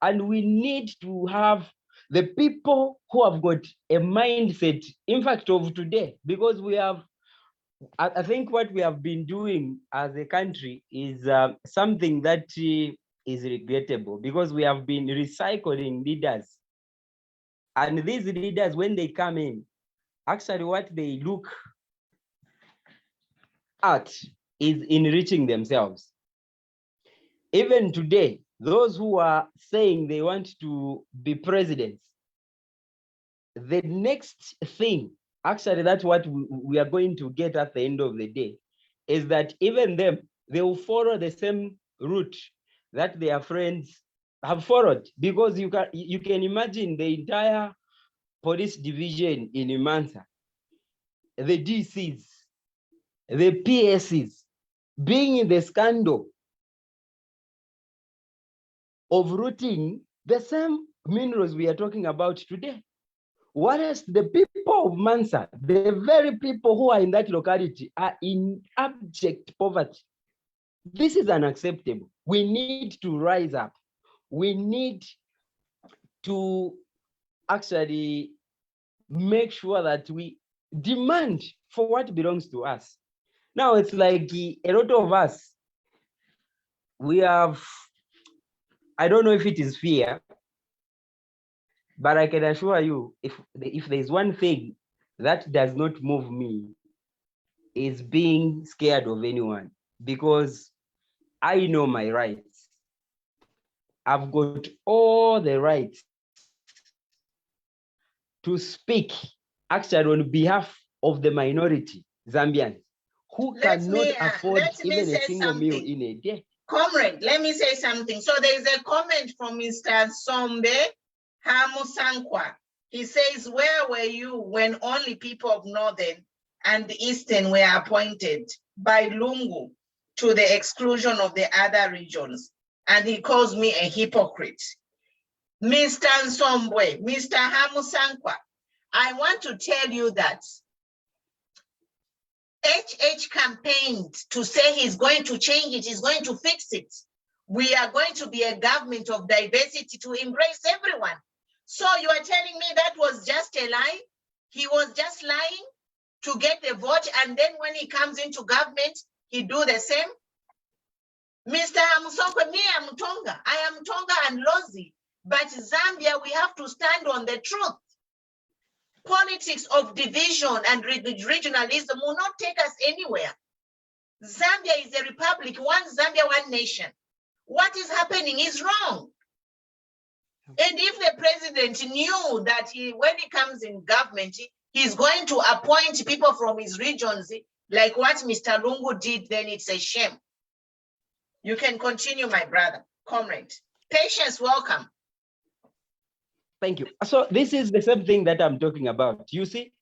And we need to have the people who have got a mindset, in fact, of today, because we have, I think what we have been doing as a country is something that is regrettable, because we have been recycling leaders. And these leaders, when they come in, actually what they look at is enriching themselves. Even today, those who are saying they want to be presidents, the next thing, actually that's what we are going to get at the end of the day, is that even them, they will follow the same route that their friends have followed. Because you can imagine the entire police division in Mansa, the DCs, the PSs, being in the scandal of routing the same minerals we are talking about today. Whereas the people of Mansa, the very people who are in that locality, are in abject poverty. This is unacceptable. We need to rise up. We need to actually make sure that we demand for what belongs to us. Now, it's like a lot of us, we have, I don't know if it is fear, but I can assure you, if there's one thing that does not move me, is being scared of anyone, because I know my rights. I've got all the rights to speak, actually, on behalf of the minority Zambians who cannot afford even a single meal in a day. Comrade, let me say something. So there is a comment from Mr. Sombe Hamusankwa. He says, where were you when only people of Northern and the Eastern were appointed by Lungu to the exclusion of the other regions? And he calls me a hypocrite. Mr. Nsombwe, Mr. Hamusankwa, I want to tell you that HH campaigned to say he's going to change it, he's going to fix it. We are going to be a government of diversity to embrace everyone. So you are telling me that was just a lie? He was just lying to get the vote, and then when he comes into government, he do the same? Mr. Musokwe, me, I'm Tonga. I am Tonga and Lozi. But Zambia, we have to stand on the truth. Politics of division and regionalism will not take us anywhere. Zambia is a republic, one Zambia, one nation. What is happening is wrong. And if the president knew that when he comes in government, he's going to appoint people from his regions, like what Mr. Lungu did, then it's a shame. You can continue, my brother, comrade. Patience, welcome. Thank you. So this is the same thing that I'm talking about. You see,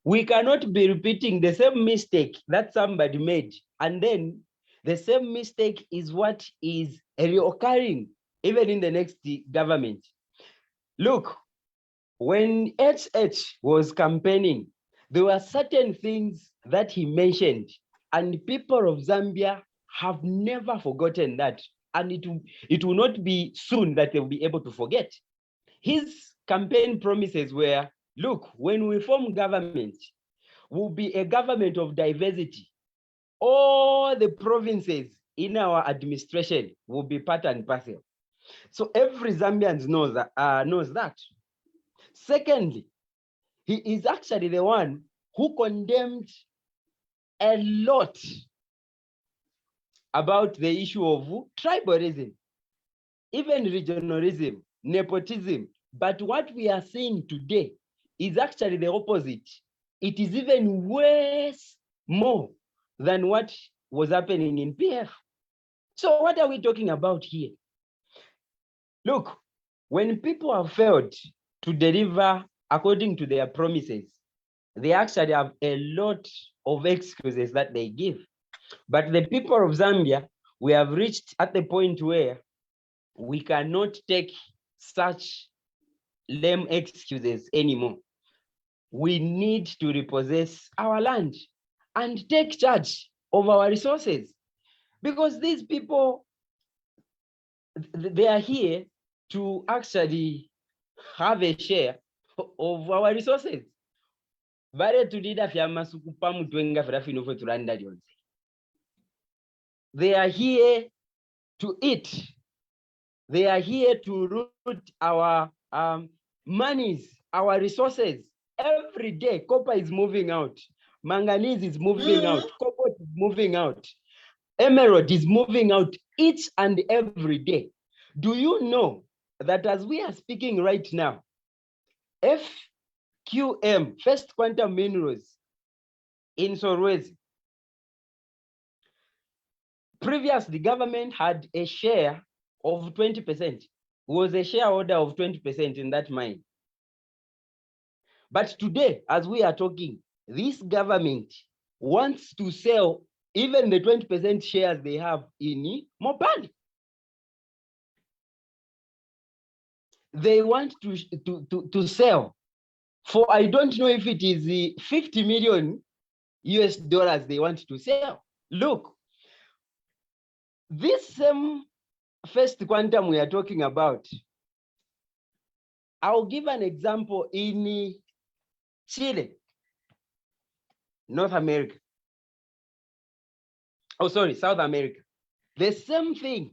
we cannot be repeating the same mistake that somebody made, and then the same mistake is what is reoccurring even in the next government. Look, when HH was campaigning, there were certain things that he mentioned, and people of Zambia have never forgotten that, and it will not be soon that they'll be able to forget. His campaign promises were, look, when we form government, we'll be a government of diversity. All the provinces in our administration will be part and parcel. So every Zambian knows that. Secondly, he is actually the one who condemned a lot about the issue of tribalism, even regionalism, nepotism. But what we are seeing today is actually the opposite. It is even worse, more than what was happening in PF. So what are we talking about here? Look, when people have failed to deliver according to their promises, they actually have a lot of excuses that they give. But the people of Zambia, we have reached at the point where we cannot take such lame excuses anymore. We need to repossess our land and take charge of our resources, because these people, they are here to actually have a share of our resources. They are here to eat. They are here to root our monies, our resources. Every day, copper is moving out. Manganese is moving out. Copper is moving out. Emerald is moving out each and every day. Do you know that as we are speaking right now, FQM, First Quantum Minerals in Sorwezi, previously the government had a share of 20%, was a shareholder of 20% in that mine. But today, as we are talking, this government wants to sell even the 20% shares they have in Mopani. They want to sell for, I don't know if it is the 50 million US dollars they want to sell. Look, this same First Quantum we are talking about, I'll give an example in Chile, North America. Oh, sorry, South America. The same thing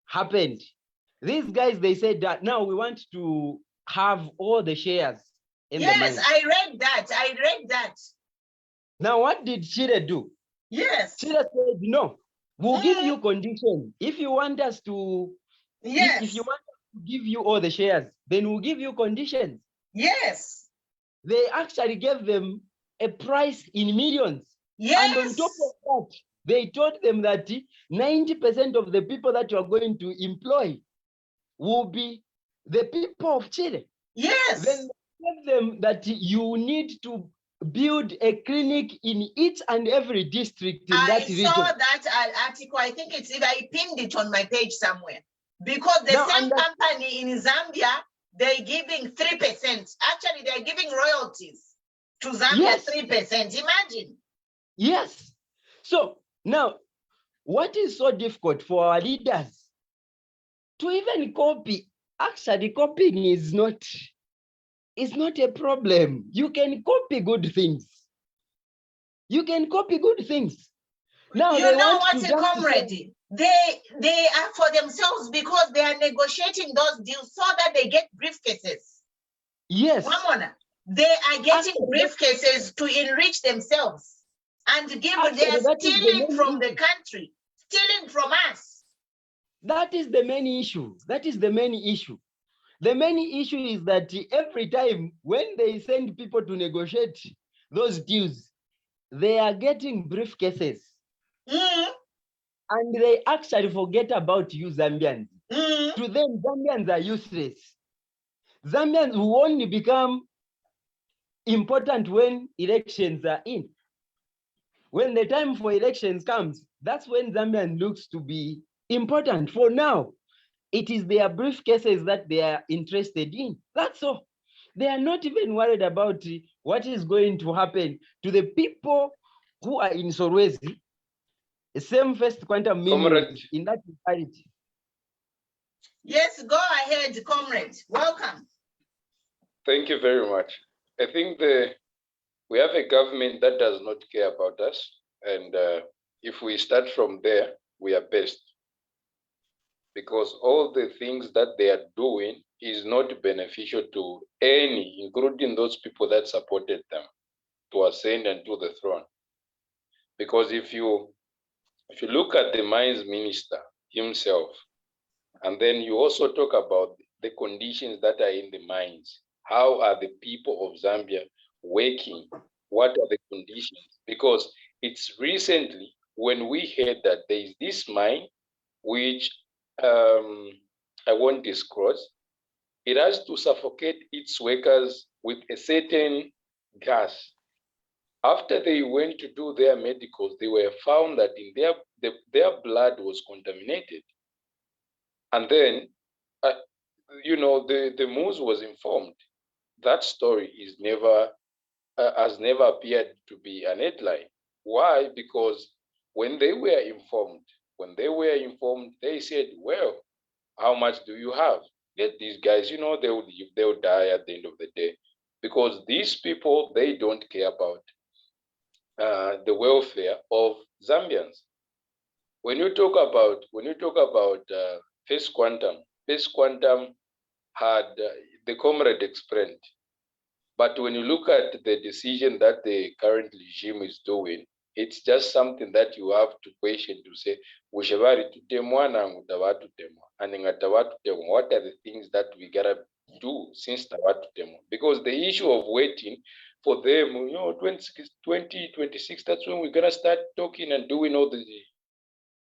happened. These guys, they said that now we want to have all the shares in the mine. Yes, I read that. Now, what did Chile do? Yes. Chile said, no, we'll give you conditions. If you want us to, yes. If you want us to give you all the shares, then we'll give you conditions. Yes. They actually gave them a price in millions. Yes. And on top of that, they told them that 90% of the people that you are going to employ will be the people of Chile. Yes. Then they told them that you need to build a clinic in each and every district in that region. I saw that article. I think it's, I pinned it on my page somewhere. Because the same company in Zambia, they're giving 3%. Actually, they're giving royalties to Zambia, yes. 3%. Imagine. Yes. So now, what is so difficult for our leaders to even copy Actually, copying is not a problem. You can copy good things. You can copy good things. Now You they know want what, to jump comrade? They are for themselves because they are negotiating those deals so that they get briefcases. Yes. Mamona, they are getting briefcases to enrich themselves and give. They are stealing from the country, stealing from us. That is the main issue. That is the main issue. The main issue is that every time when they send people to negotiate those deals, they are getting briefcases. And they actually forget about you Zambians. To them, Zambians are useless. Zambians will only become important when elections are in. When the time for elections comes, that's when Zambian looks to be important. For now, it is their briefcases that they are interested in. That's all. They are not even worried about what is going to happen to the people who are in Solwezi. The same first quantum meaning in that society. Yes, go ahead, comrade. Welcome. Thank you very much. I think we have a government that does not care about us. And if we start from there, we are best. Because all the things that they are doing is not beneficial to any, including those people that supported them to ascend and to the throne. Because if you look at the mines minister himself, and then you also talk about the conditions that are in the mines, how are the people of Zambia working? What are the conditions? Because it's recently when we heard that there is this mine, which I won't disclose, it has to suffocate its workers with a certain gas. After they went to do their medicals, they were found that in their blood was contaminated. And then, the news was informed. That story is has never appeared to be an headline. Why? Because when they were informed, they said, well, how much do you have? Get these guys, they'll die at the end of the day. Because these people, they don't care about the welfare of Zambians. When you talk about First Quantum had the comrade explained. But when you look at the decision that the current regime is doing, it's just something that you have to question to say, what are the things that we gotta do since Tawatutemo? Because the issue of waiting for them, 2026, that's when we're gonna start talking and doing all the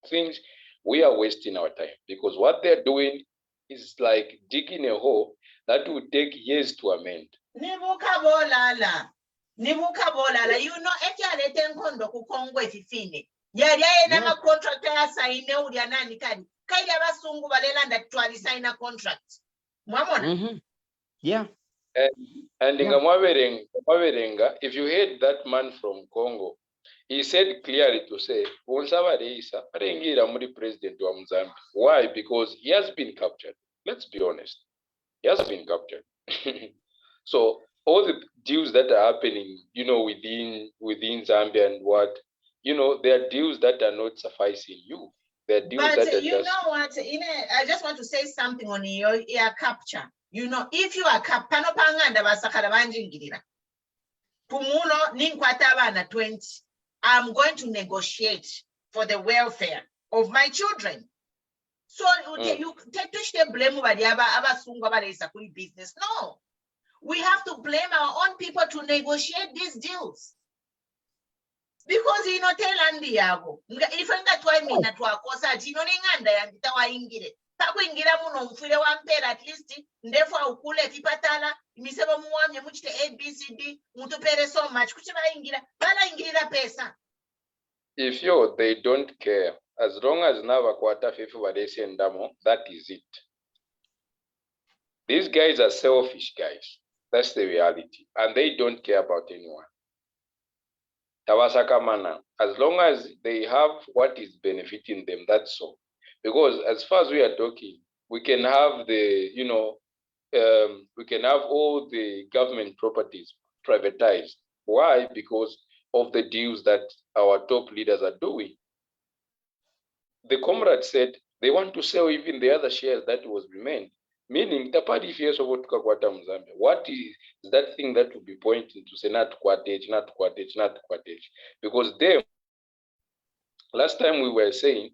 things. We are wasting our time because what they're doing is like digging a hole that will take years to amend. Nibukabolala, you know, ekyaleta enkondo ku Kongo efifine yali ayina amakontractor yasaine ulya nani kali kaili abasungu balelanda twalisaina contract mwamona. Yeah. And Ngamaberenga, if you heard that man from Congo, he said clearly to say, president wa Mozambique. Why? Because he has been captured. Let's be honest. He has been captured. So all the deals that are happening, within Zambia and what, there are deals that are not sufficing you. There are deals that are you know what, I just want to say something on your capture. If you are panopanganda basakala banjingirira. Pumuno ninkwata abana 20. I'm going to negotiate for the welfare of my children. So you take to blame about business. No. We have to blame our own people to negotiate these deals. Because tell Andy Yago, if I'm not why me not work, nganda yanditawa ingire. Taku ingira muno mfire wampera at least, therefore ukule tipatala, misebo muamye muchite ABCD, mutupere so much, kuchiba ingira, bala ingira pesa. If they don't care, as long as Nava Kwata Fifu Vadesi and Damo, that is it. These guys are selfish guys. That's the reality. And they don't care about anyone. Tawasaka Mana, as long as they have what is benefiting them, that's all. Because as far as we are talking, we can have the, we can have all the government properties privatized. Why? Because of the deals that our top leaders are doing. The comrade said they want to sell even the other shares that was remained, meaning the party shares of Tukakwata Mzambia. What is that thing that will be pointing to say not Kwatage, not Kwatage, not Kwatage? Because them, last time we were saying,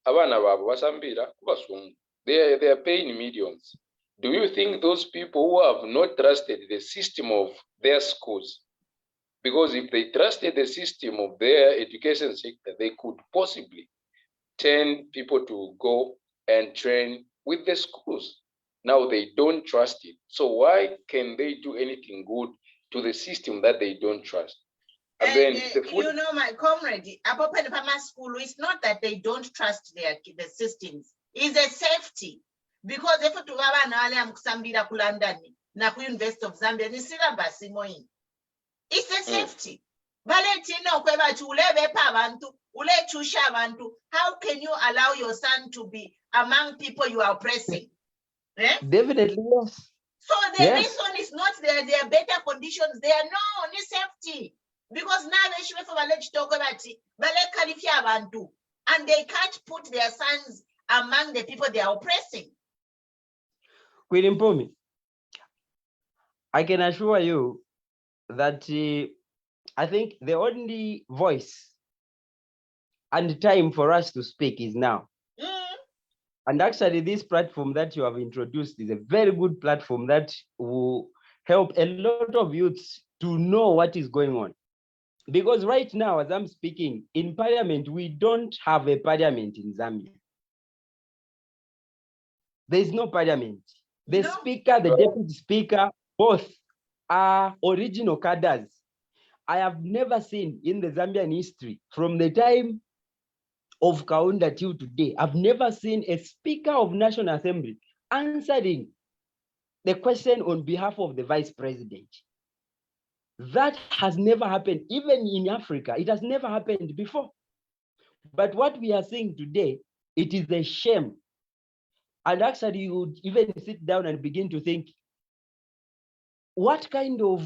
abana babo basambira kubasumbu. They are paying millions. Do you think those people who have not trusted the system of their schools, because if they trusted the system of their education sector, they could possibly turn people to go and train with the schools. Now they don't trust it. So why can they do anything good to the system that they don't trust? And then you know, my comrade, Apopel Pharma School, it's not that they don't trust the systems. It's a safety. Because if you have an alliance Kusambira Kulandani, Naku University of Zambia, it's a safety. How can you allow your son to be among people you are oppressing? Eh? Definitely, yes. So the reason is not there are better conditions, there are no only safety. Because now they should have alleged talk about it, and they can't put their sons among the people they are oppressing. Queen Mpumi, I can assure you that I think the only voice and time for us to speak is now. And actually, this platform that you have introduced is a very good platform that will help a lot of youths to know what is going on. Because right now, as I'm speaking, in parliament, we don't have a parliament in Zambia. There is no parliament. The speaker, the deputy speaker, both are original cadres. I have never seen in the Zambian history, from the time of Kaunda till today, I've never seen a speaker of National Assembly answering the question on behalf of the vice president. That has never happened, even in Africa. It has never happened before. But what we are seeing today, it is a shame. And actually, you would even sit down and begin to think, what kind of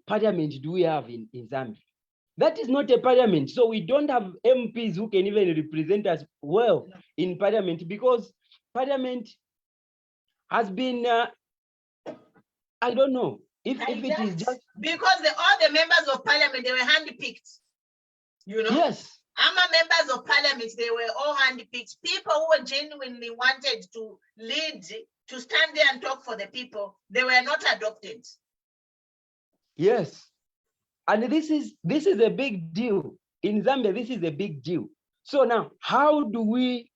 parliament do we have in Zambia? That is not a parliament. So we don't have MPs who can even represent us well in parliament, because parliament has been, I don't know, if it is just... Because all the members of parliament, they were handpicked, you know? Yes. Members of parliament, they were all handpicked. People who were genuinely wanted to lead, to stand there and talk for the people, they were not adopted. Yes. And this is a big deal. In Zambia, this is a big deal. So now, how do we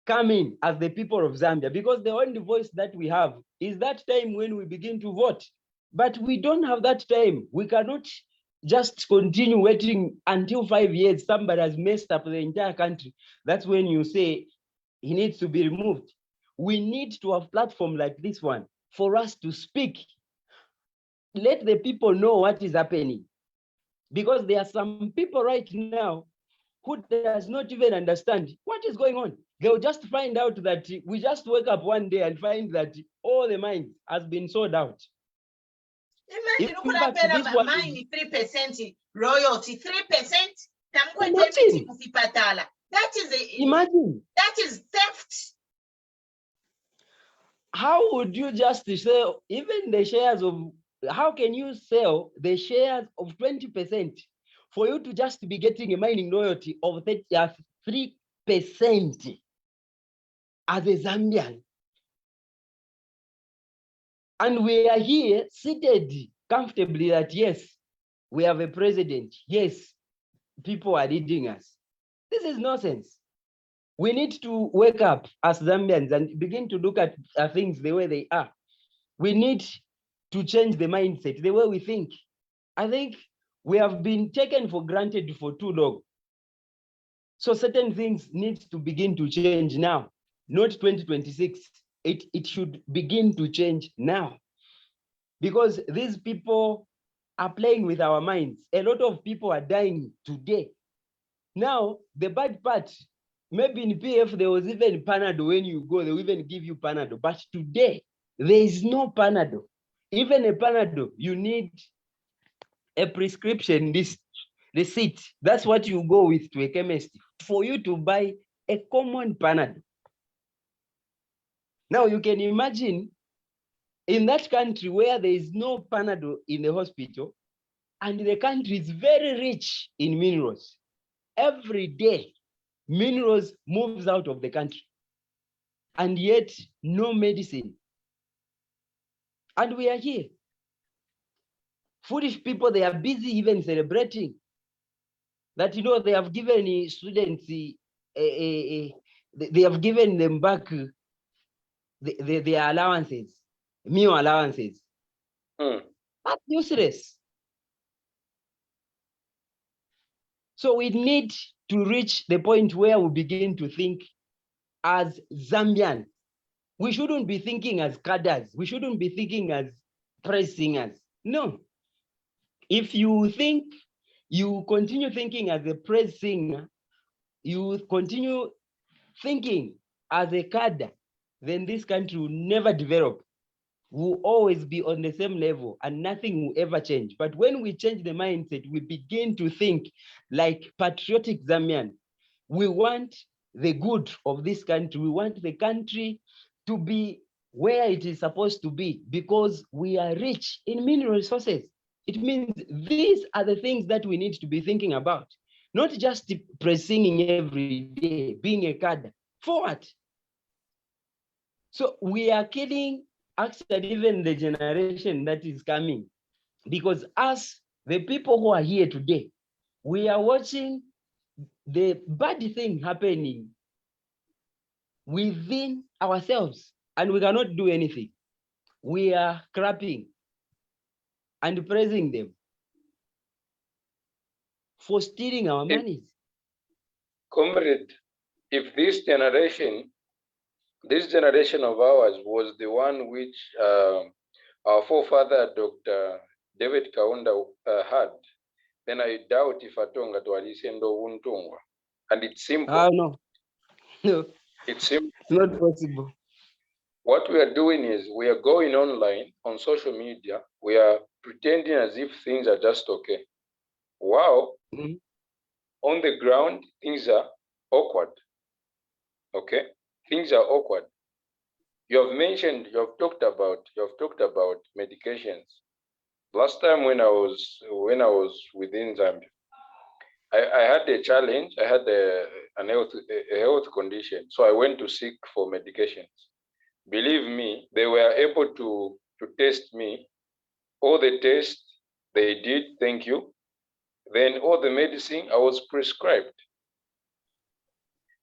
come in as the people of Zambia? Because the only voice that we have is that time when we begin to vote. But we don't have that time. We cannot just continue waiting until 5 years. Somebody has messed up the entire country. That's when you say he needs to be removed. We need to have a platform like this one for us to speak. Let the people know what is happening. Because there are some people right now who does not even understand what is going on. They'll just find out that we just wake up one day and find that all the mine has been sold out. Imagine you could have paid mine 3% royalty, 3%. That is imagine. That is theft. How would you just sell even the shares of? How can you sell the shares of 20% for you to just be getting a mining royalty of 3% as a Zambian? And we are here seated comfortably that, yes, we have a president. Yes, people are leading us. This is nonsense. We need to wake up as Zambians and begin to look at things the way they are. We need to change the mindset, the way we think. I think we have been taken for granted for too long. So certain things need to begin to change now, not 2026. It should begin to change now. Because these people are playing with our minds. A lot of people are dying today. Now, the bad part Maybe in PF, there was even Panadol. When you go, they will even give you Panadol. But today, there is no Panadol. Even a Panadol, you need a prescription receipt. That's what you go with to a chemist for you to buy a common Panadol. Now, you can imagine in that country where there is no Panadol in the hospital, and the country is very rich in minerals. Every day, minerals moves out of the country, and yet no medicine. And we are here. Foolish people, they are busy even celebrating that, they have given students, they have given them back their allowances, meal allowances. That's useless. So we need to reach the point where we begin to think as Zambians. We shouldn't be thinking as cadres. We shouldn't be thinking as praise singers. No. If you continue thinking as a praise singer, you continue thinking as a cadre, then this country will never develop. We'll always be on the same level and nothing will ever change. But when we change the mindset, we begin to think like patriotic Zambian. We want the good of this country. We want the country to be where it is supposed to be because we are rich in mineral resources. It means these are the things that we need to be thinking about, not just singing every day, being a cadre. For what? So we are killing actually even the generation that is coming, because us, the people who are here today, we are watching the bad thing happening within ourselves and we cannot do anything. We are clapping and praising them for stealing our money. Comrade, if this generation of ours was the one which our forefather, Dr. David Kaunda, had, then I doubt if Atonga to Alisendo Wuntungwa. And it's simple. Oh, no. No. It's simple. It's not possible. What we are doing is we are going online on social media. We are pretending as if things are just okay. Wow. On the ground, things are awkward. Okay? Things are awkward. You have talked about medications. Last time when I was within Zambia, I had a challenge. I had a health condition. So I went to seek for medications. Believe me, they were able to test me. All the tests they did, thank you. Then all the medicine I was prescribed.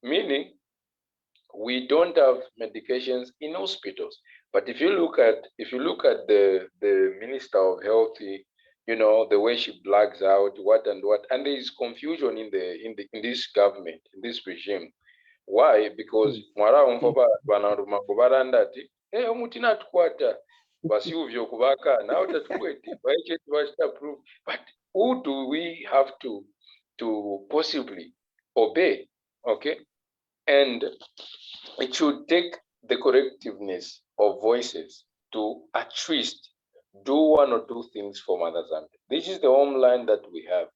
Meaning, we don't have medications in hospitals. But if you look at the Minister of Health, the way she blags out what, and there is confusion in this government, in this regime. Why? Because mwara umfoba banaruma kubarandati omutina tukwata basivyo kubaka now tatukwete prove. But who do we have to possibly obey? Okay, and it should take the collectiveness of voices to at least do one or two things for Mother Zambia. This is the homeland that we have.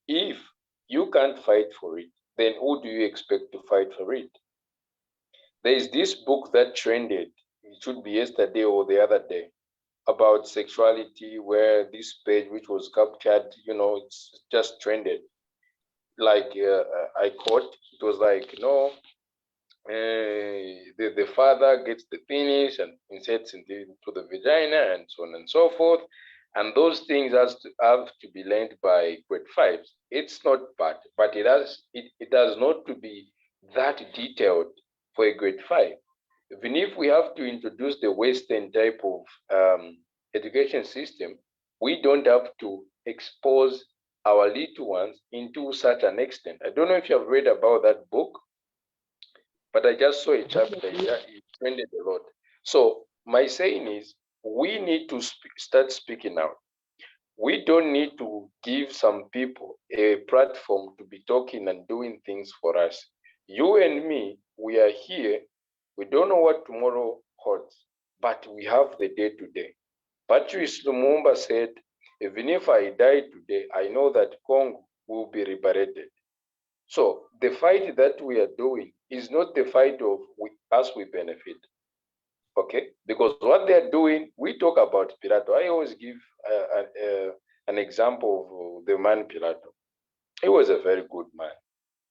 If you can't fight for it, then who do you expect to fight for it? There is this book that trended, it should be yesterday or the other day, about sexuality, where this page, which was captured, it's just trended. Like I quote, it was like, the father gets the penis and inserts into the vagina and so on and so forth. And those things have to be learned by grade 5s. It's not bad, but it has not to be that detailed for a grade 5. Even if we have to introduce the Western type of education system, we don't have to expose our little ones into such an extent. I don't know if you have read about that book, but I just saw a chapter. It trended a lot. So my saying is, we need to start speaking out. We don't need to give some people a platform to be talking and doing things for us. You and me, we are here. We don't know what tomorrow holds, but we have the day to day. Patrice Lumumba said, even if I die today, I know that Congo will be liberated. So the fight that we are doing is not the fight of us we benefit. Okay? Because what they're doing, we talk about Pilato. I always give an example of the man Pilato. He was a very good man,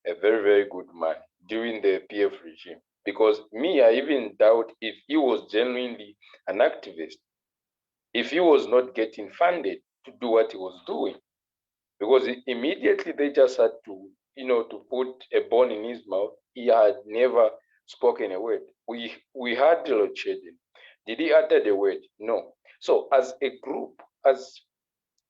a very, very good man during the PF regime. Because me, I even doubt if he was genuinely an activist, if he was not getting funded to do what he was doing. Because immediately they just had to, to put a bone in his mouth. He had never spoken a word. We had load shedding. Did he utter the word? No. So as a group, as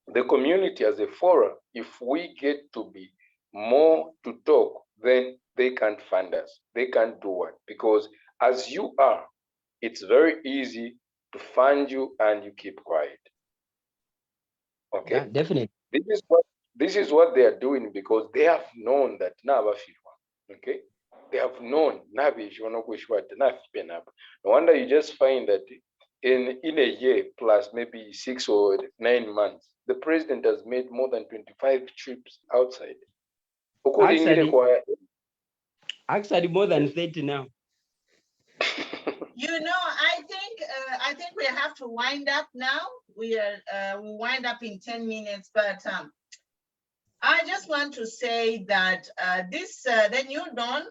the community, as a forum, if we get to be more to talk, then they can't fund us. They can't do what? Because as you are, it's very easy to fund you and you keep quiet. Okay? Yeah, definitely. This is what they are doing because they have known that okay? They have known no wonder you just find that in a year plus maybe 6 or 9 months, the president has made more than 25 trips outside. Actually more than 30 now. I think we have to wind up now. We wind up in 10 minutes, but I just want to say that the New Dawn,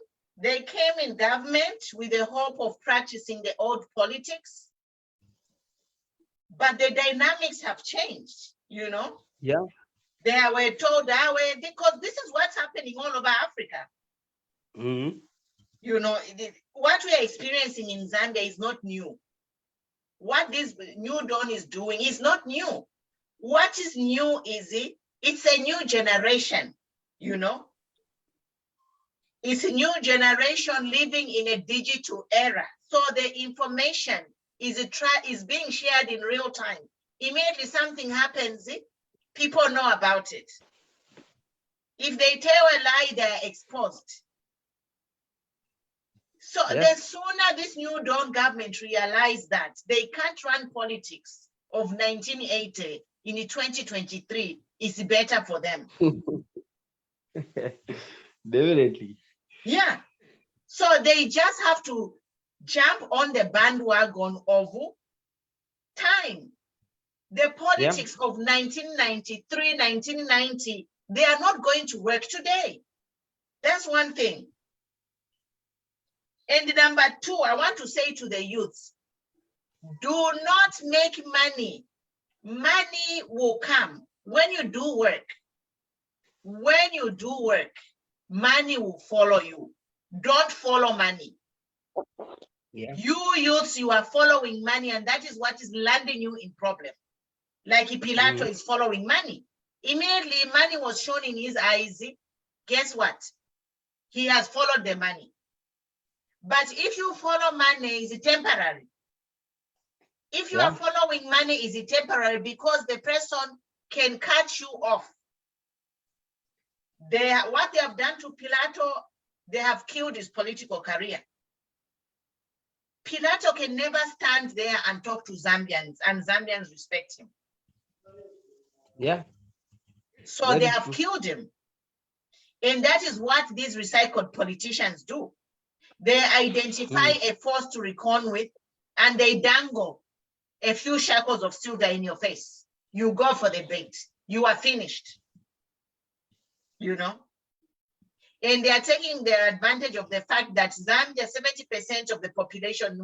they came in government with the hope of practicing the old politics, but the dynamics have changed, Yeah. They were told that way because this is what's happening all over Africa. Mm-hmm. What we are experiencing in Zambia is not new. What this New Dawn is doing is not new. What is new is it's a new generation, It's a new generation living in a digital era. So the information is being shared in real time. Immediately something happens, people know about it. If they tell a lie, they're exposed. So the sooner this New Dawn government realize that they can't run politics of 1980 in 2023, it's better for them. Definitely. Yeah. So they just have to jump on the bandwagon of time. The politics of 1993, 1990, they are not going to work today. That's one thing. And number two, I want to say to the youth, do not make money. Money will come when you do work. When you do work, money will follow you. Don't follow money. Yeah. You youths, you are following money, and that is what is landing you in problem. Like Pilato is following money. Immediately, money was shown in his eyes. Guess what? He has followed the money. But if you follow money, is it temporary? If you are following money, is it temporary? Because the person can cut you off. What they have done to Pilato, they have killed his political career. Pilato can never stand there and talk to Zambians, and Zambians respect him. Yeah. So they have killed him. And that is what these recycled politicians do. They identify a force to reckon with, and they dangle a few shackles of silver in your face. You go for the bait. You are finished. And they are taking the advantage of the fact that Zambia, 70% of the population,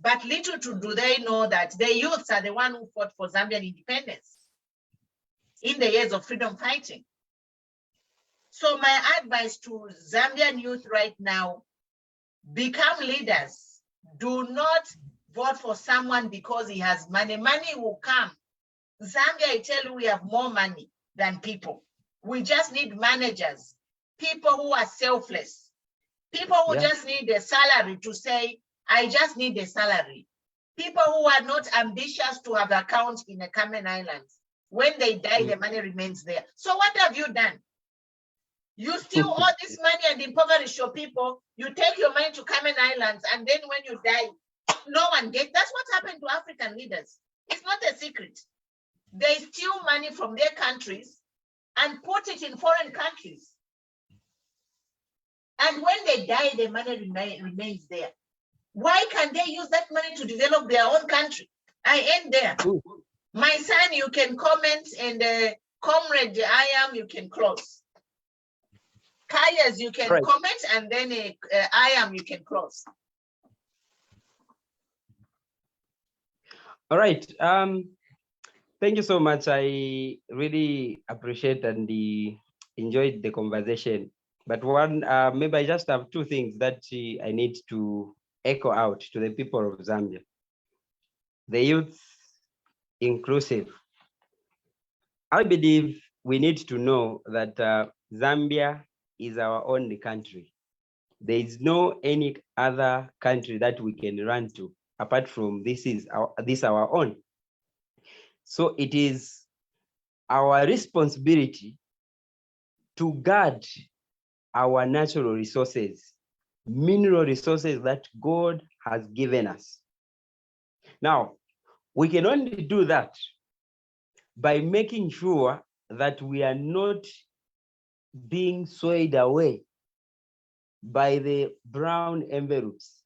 but little do they know that the youths are the one who fought for Zambian independence in the years of freedom fighting. So my advice to Zambian youth right now, become leaders. Do not vote for someone because he has money. Money will come. Zambia, I tell you, we have more money than people. We just need managers, people who are selfless, people who just need a salary to say, I just need a salary. People who are not ambitious to have accounts in the Cayman Islands. When they die, the money remains there. So what have you done? You steal all this money and impoverish your people. You take your money to Cayman Islands, and then when you die, no one gets. That's what happened to African leaders. It's not a secret. They steal money from their countries and put it in foreign countries. And when they die, the money remains there. Why can't they use that money to develop their own country? I end there. Ooh. My son, you can comment, and Comrade I am, you can close. Kayas, you can Right. comment, and then I am, you can close. All right. Thank you so much. I really appreciate and enjoyed the conversation. But one, maybe I just have two things that I need to echo out to the people of Zambia. The youth inclusive. I believe we need to know that Zambia is our only country. There is no any other country that we can run to apart from this our own. So it is our responsibility to guard our natural resources, mineral resources that God has given us. Now, we can only do that by making sure that we are not being swayed away by the brown envelopes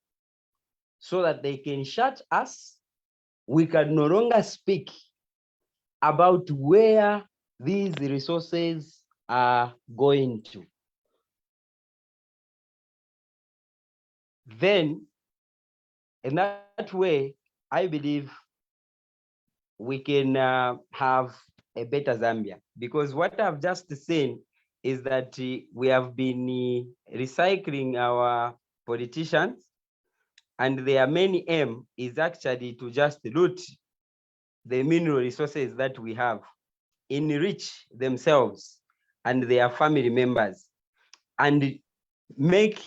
so that they can shut us. We can no longer speak about where these resources are going to. Then, in that way, I believe we can have a better Zambia, because what I've just seen is that we have been recycling our politicians, and their main aim is actually to just loot the mineral resources that we have, enrich themselves and their family members, and make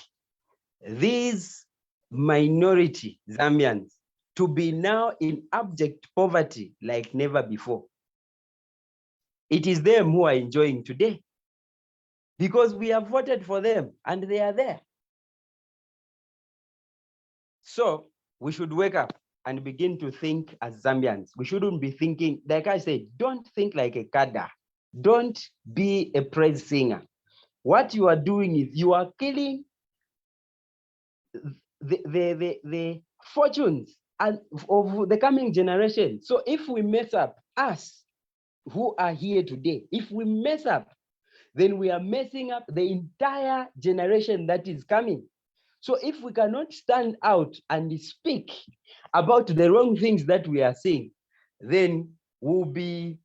these minority Zambians to be now in abject poverty like never before. It is them who are enjoying today because we have voted for them and they are there. So we should wake up and begin to think as Zambians. We shouldn't be thinking, like I said, don't think like a kada. Don't be a praise singer. What you are doing is you are killing the fortunes and of the coming generation. So if we mess up, us who are here today, if we mess up, then we are messing up the entire generation that is coming. So if we cannot stand out and speak about the wrong things that we are seeing, then we'll be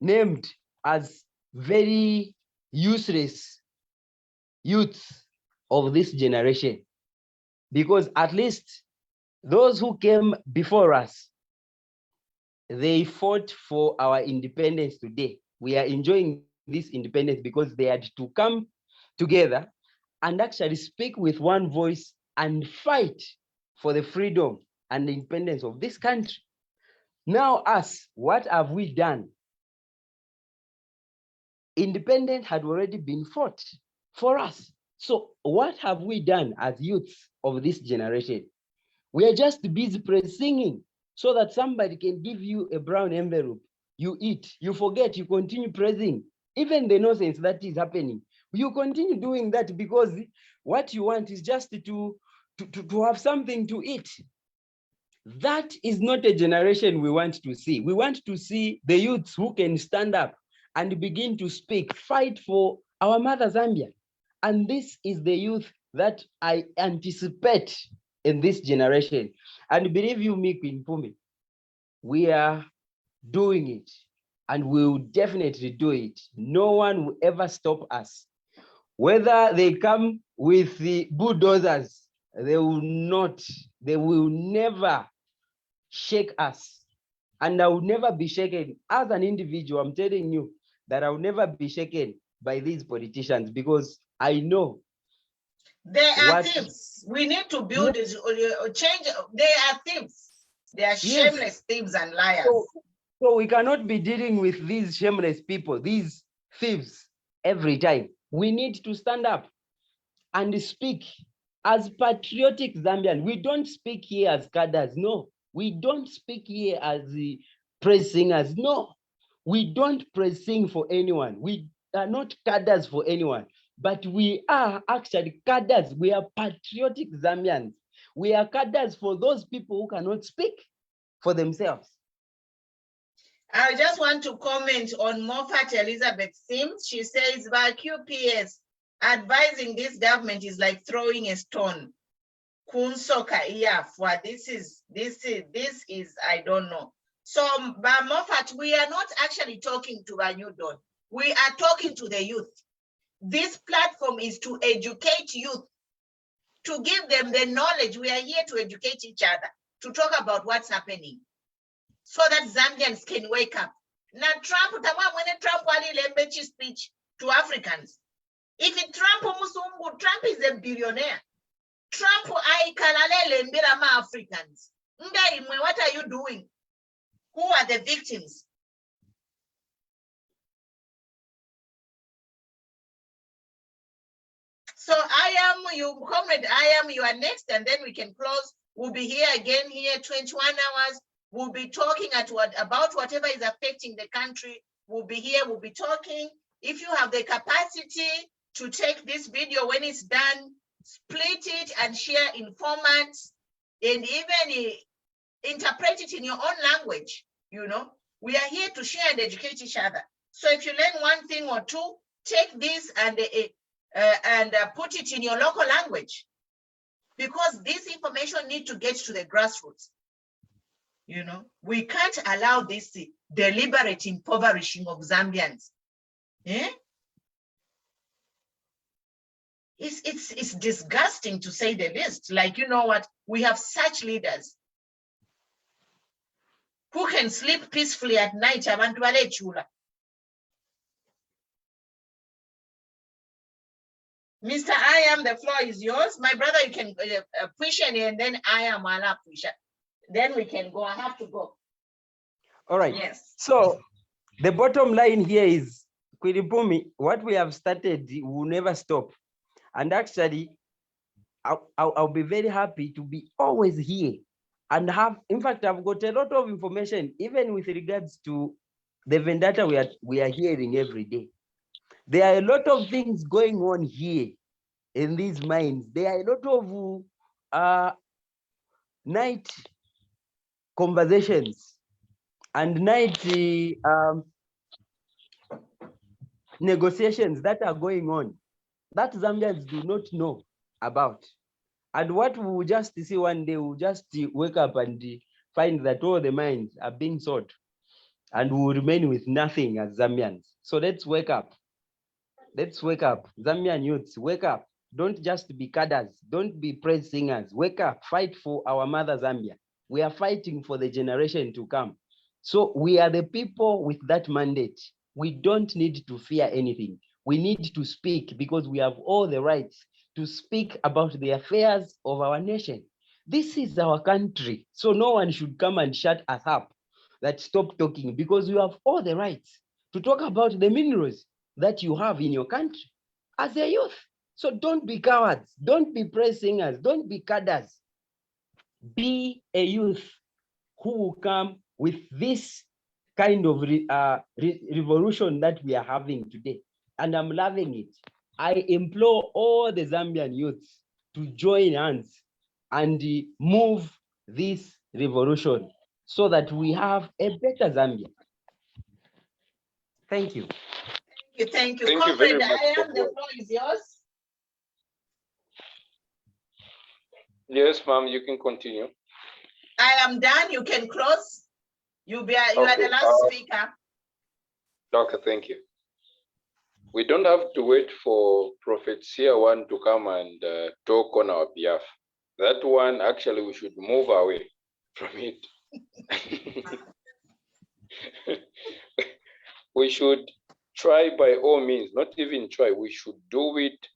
named as very useless youths of this generation. Because at least those who came before us, they fought for our independence today. We are enjoying this independence because they had to come together and actually speak with one voice and fight for the freedom and the independence of this country. Now us, what have we done? Independence had already been fought for us. So what have we done as youths of this generation? We are just busy singing so that somebody can give you a brown envelope. You eat, you forget, you continue praising. Even the nonsense that is happening, you continue doing that because what you want is just to have something to eat. That is not a generation we want to see. We want to see the youths who can stand up and begin to speak, fight for our mother Zambia. And this is the youth that I anticipate in this generation. And believe you me, Queen Pumi, we are doing it and we will definitely do it. No one will ever stop us. Whether they come with the bulldozers, they will never shake us. And I will never be shaken as an individual. I'm telling you that I will never be shaken by these politicians because I know they are thieves. We need to build this, change. They are thieves. They are shameless thieves and liars. So we cannot be dealing with these shameless people, these thieves every time. We need to stand up and speak as patriotic Zambian. We don't speak here as cadres. No, we don't speak here as the praise singers. No, we don't praise sing for anyone. We are not cadres for anyone, but we are actually cadres. We are patriotic Zambians. We are cadres for those people who cannot speak for themselves. I just want to comment on Moffat Elizabeth Sims. She says, by QPS, advising this government is like throwing a stone. Kunsoka Iyafwa, this is, I don't know. So, by Moffat, we are not actually talking to Banyudon. We are talking to the youth. This platform is to educate youth, to give them the knowledge. We are here to educate each other, to talk about what's happening, so that Zambians can wake up. Now, Trump, when Trump wali speech to Africans. If it Trump is a billionaire. Trump aikalale mbira Africans. What are you doing? Who are the victims? So comrade, you are next, and then we can close. We'll be here again 21 hours. We'll be talking about whatever is affecting the country. We'll be here, we'll be talking. If you have the capacity to take this video when it's done, split it and share in formats, and even interpret it in your own language. We are here to share and educate each other. So if you learn one thing or two, take this and put it in your local language, because this information needs to get to the grassroots. We can't allow this deliberate impoverishing of Zambians. It's disgusting, to say the least. Like, you know what? We have such leaders who can sleep peacefully at night. Mr. I am, the floor is yours. My brother, you can push it, and then I am push it. Then we can go. I have to go. All right. Yes. So the bottom line here is, Kwilipumi, what we have started will never stop. And actually, I'll be very happy to be always here and in fact, I've got a lot of information, even with regards to the vendetta we are hearing every day. There are a lot of things going on here in these mines. There are a lot of night conversations and night negotiations that are going on that Zambians do not know about. And what we will just see one day, we'll just wake up and find that all the mines are being sold, and we will remain with nothing as Zambians. So let's wake up. Let's wake up. Zambian youths, wake up. Don't just be cadres. Don't be praise singers. Wake up. Fight for our mother Zambia. We are fighting for the generation to come. So we are the people with that mandate. We don't need to fear anything. We need to speak, because we have all the rights to speak about the affairs of our nation. This is our country. So no one should come and shut us up, that stop talking, because you have all the rights to talk about the minerals that you have in your country as a youth. So don't be cowards. Don't be praise singers. Don't be cadres. Be a youth who will come with this kind of revolution that we are having today. And I'm loving it. I implore all the Zambian youths to join hands and move this revolution so that we have a better Zambia. Thank you. Thank you. Thank you very much. I am, the floor is yours. Yes, ma'am, you can continue. I am done. You can close. You are the last speaker. Okay, thank you. We don't have to wait for Prophet Sia1 to come and talk on our behalf. That one, actually, we should move away from it. We should try by all means, not even try, we should do it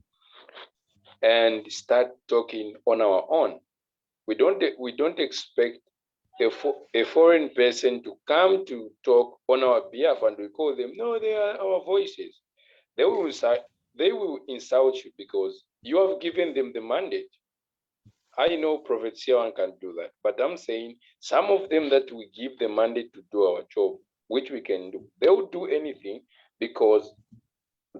and start talking on our own. We don't expect a foreign person to come to talk on our behalf, and we call them, no, they are our voices. They will they will insult you because you have given them the mandate. I know Prophet Siwan can do that, but I'm saying some of them that we give the mandate to do our job, which we can do, they will do anything because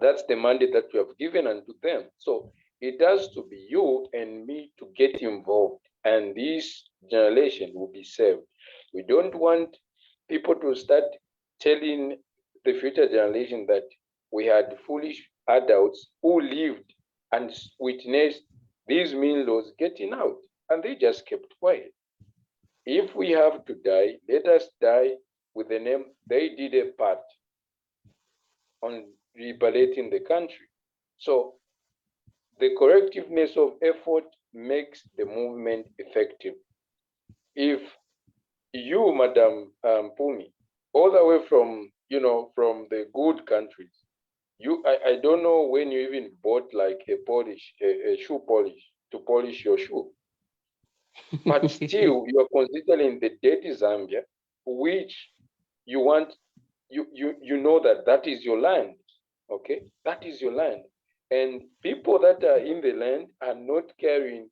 that's the mandate that we have given unto them. So it has to be you and me to get involved, and this generation will be saved. We don't want people to start telling the future generation that we had foolish adults who lived and witnessed these mean laws getting out, and they just kept quiet. If we have to die, let us die with the name they did a part on liberating the country. So the correctiveness of effort makes the movement effective. If you, Madam Pumi, all the way from, from the good countries, I don't know when you even bought like a shoe polish to polish your shoe, but still you are considering the dirty Zambia, which you want, you know that is your land, okay? That is your land. And people that are in the land are not caring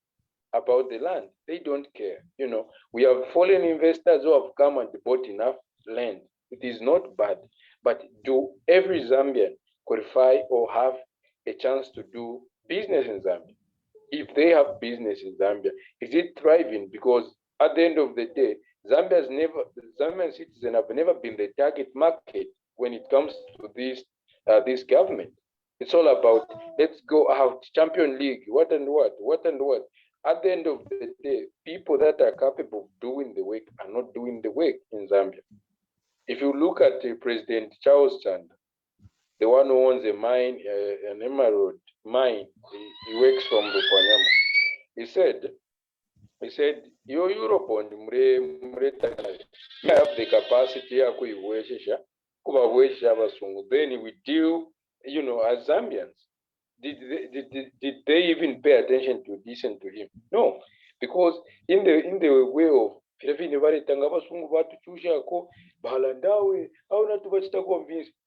about the land. They don't care. We have foreign investors who have come and bought enough land. It is not bad. But do every Zambian qualify or have a chance to do business in Zambia? If they have business in Zambia, is it thriving? Because at the end of the day, Zambian citizens have never been the target market when it comes to this government. It's all about let's go out, Champion League, what and what. At the end of the day, people that are capable of doing the work are not doing the work in Zambia. If you look at President Charles Chanda, the one who owns a mine, an emerald mine, he works from the Kwanyama. He said, "Yo Europe on you have the capacity then we deal, as Zambians." Did they even pay attention to listen to him? No, because in the way of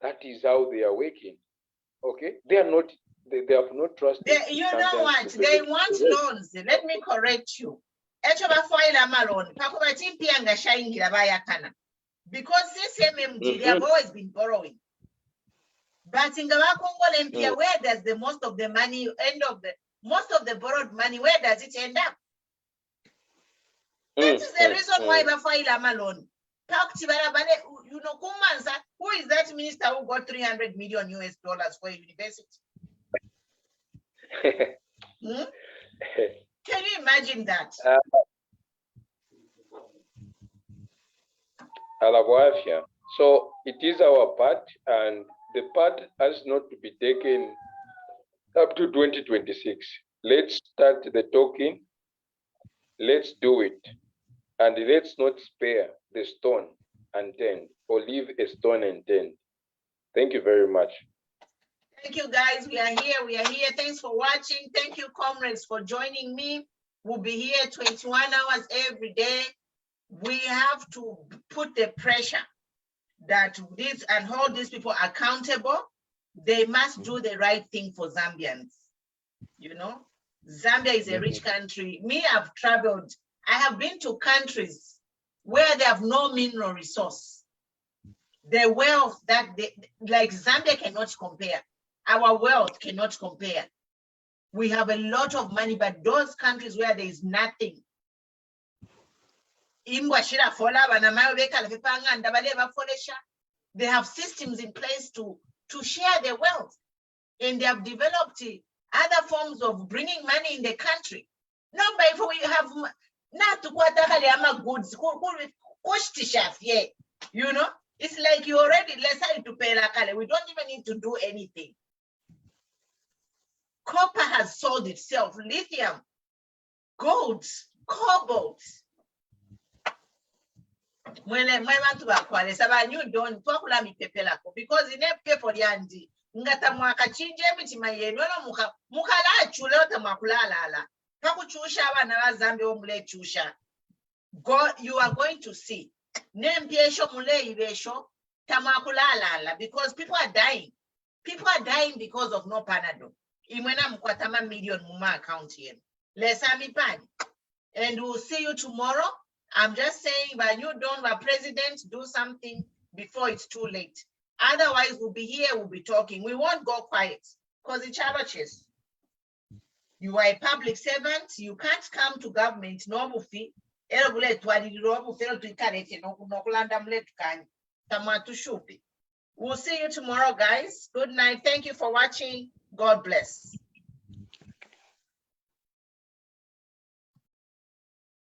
that is how they are working. Okay, they are not. They have not trusted. You know what? They want loans. Let me correct you. Because this MMG, they have always been borrowing. But in Gawakongol where does the most of the money most of the borrowed money, where does it end up? That is the reason why we file a loan. Kumanza, who is that minister who got $300 million for a university? Can you imagine that? So it is our part, and the part has not to be taken up to 2026. Let's start the talking. Let's do it. And let's not spare the stone unturned or leave a stone unturned. Thank you very much. Thank you, guys. We are here. Thanks for watching. Thank you, comrades, for joining me. We'll be here 21 hours every day. We have to put the pressure that this and hold these people accountable. They must do the right thing for Zambians. Zambia is a rich country. Me, I've traveled. I have been to countries where they have no mineral resource. The wealth that like Zambia cannot compare. Our wealth cannot compare. We have a lot of money, but those countries where there is nothing, they have systems in place to share their wealth, and they have developed other forms of bringing money in the country. No, but if we have not to goods, it's like you already decided to pay lakale. We don't even need to do anything. Copper has sold itself, lithium, gold, cobalt. When I went to Aqualis, I knew don't talk like me because in a paper yandi, Ngatamaka chinje my no mukala chulota makulala. Pakuchusha na Zambia mule chusha. God, you are going to see. Name piesho mule ibesho tamakulala because people are dying. People are dying because of no Panadol. Imwena mkwatama million muma account here. Lesami pan. And we'll see you tomorrow. I'm just saying, but you don't, but president, do something before it's too late. Otherwise, we'll be here, we'll be talking. We won't go quiet because it's challenges. You are a public servant. You can't come to government. No buffy. We'll see you tomorrow, guys. Good night. Thank you for watching. God bless.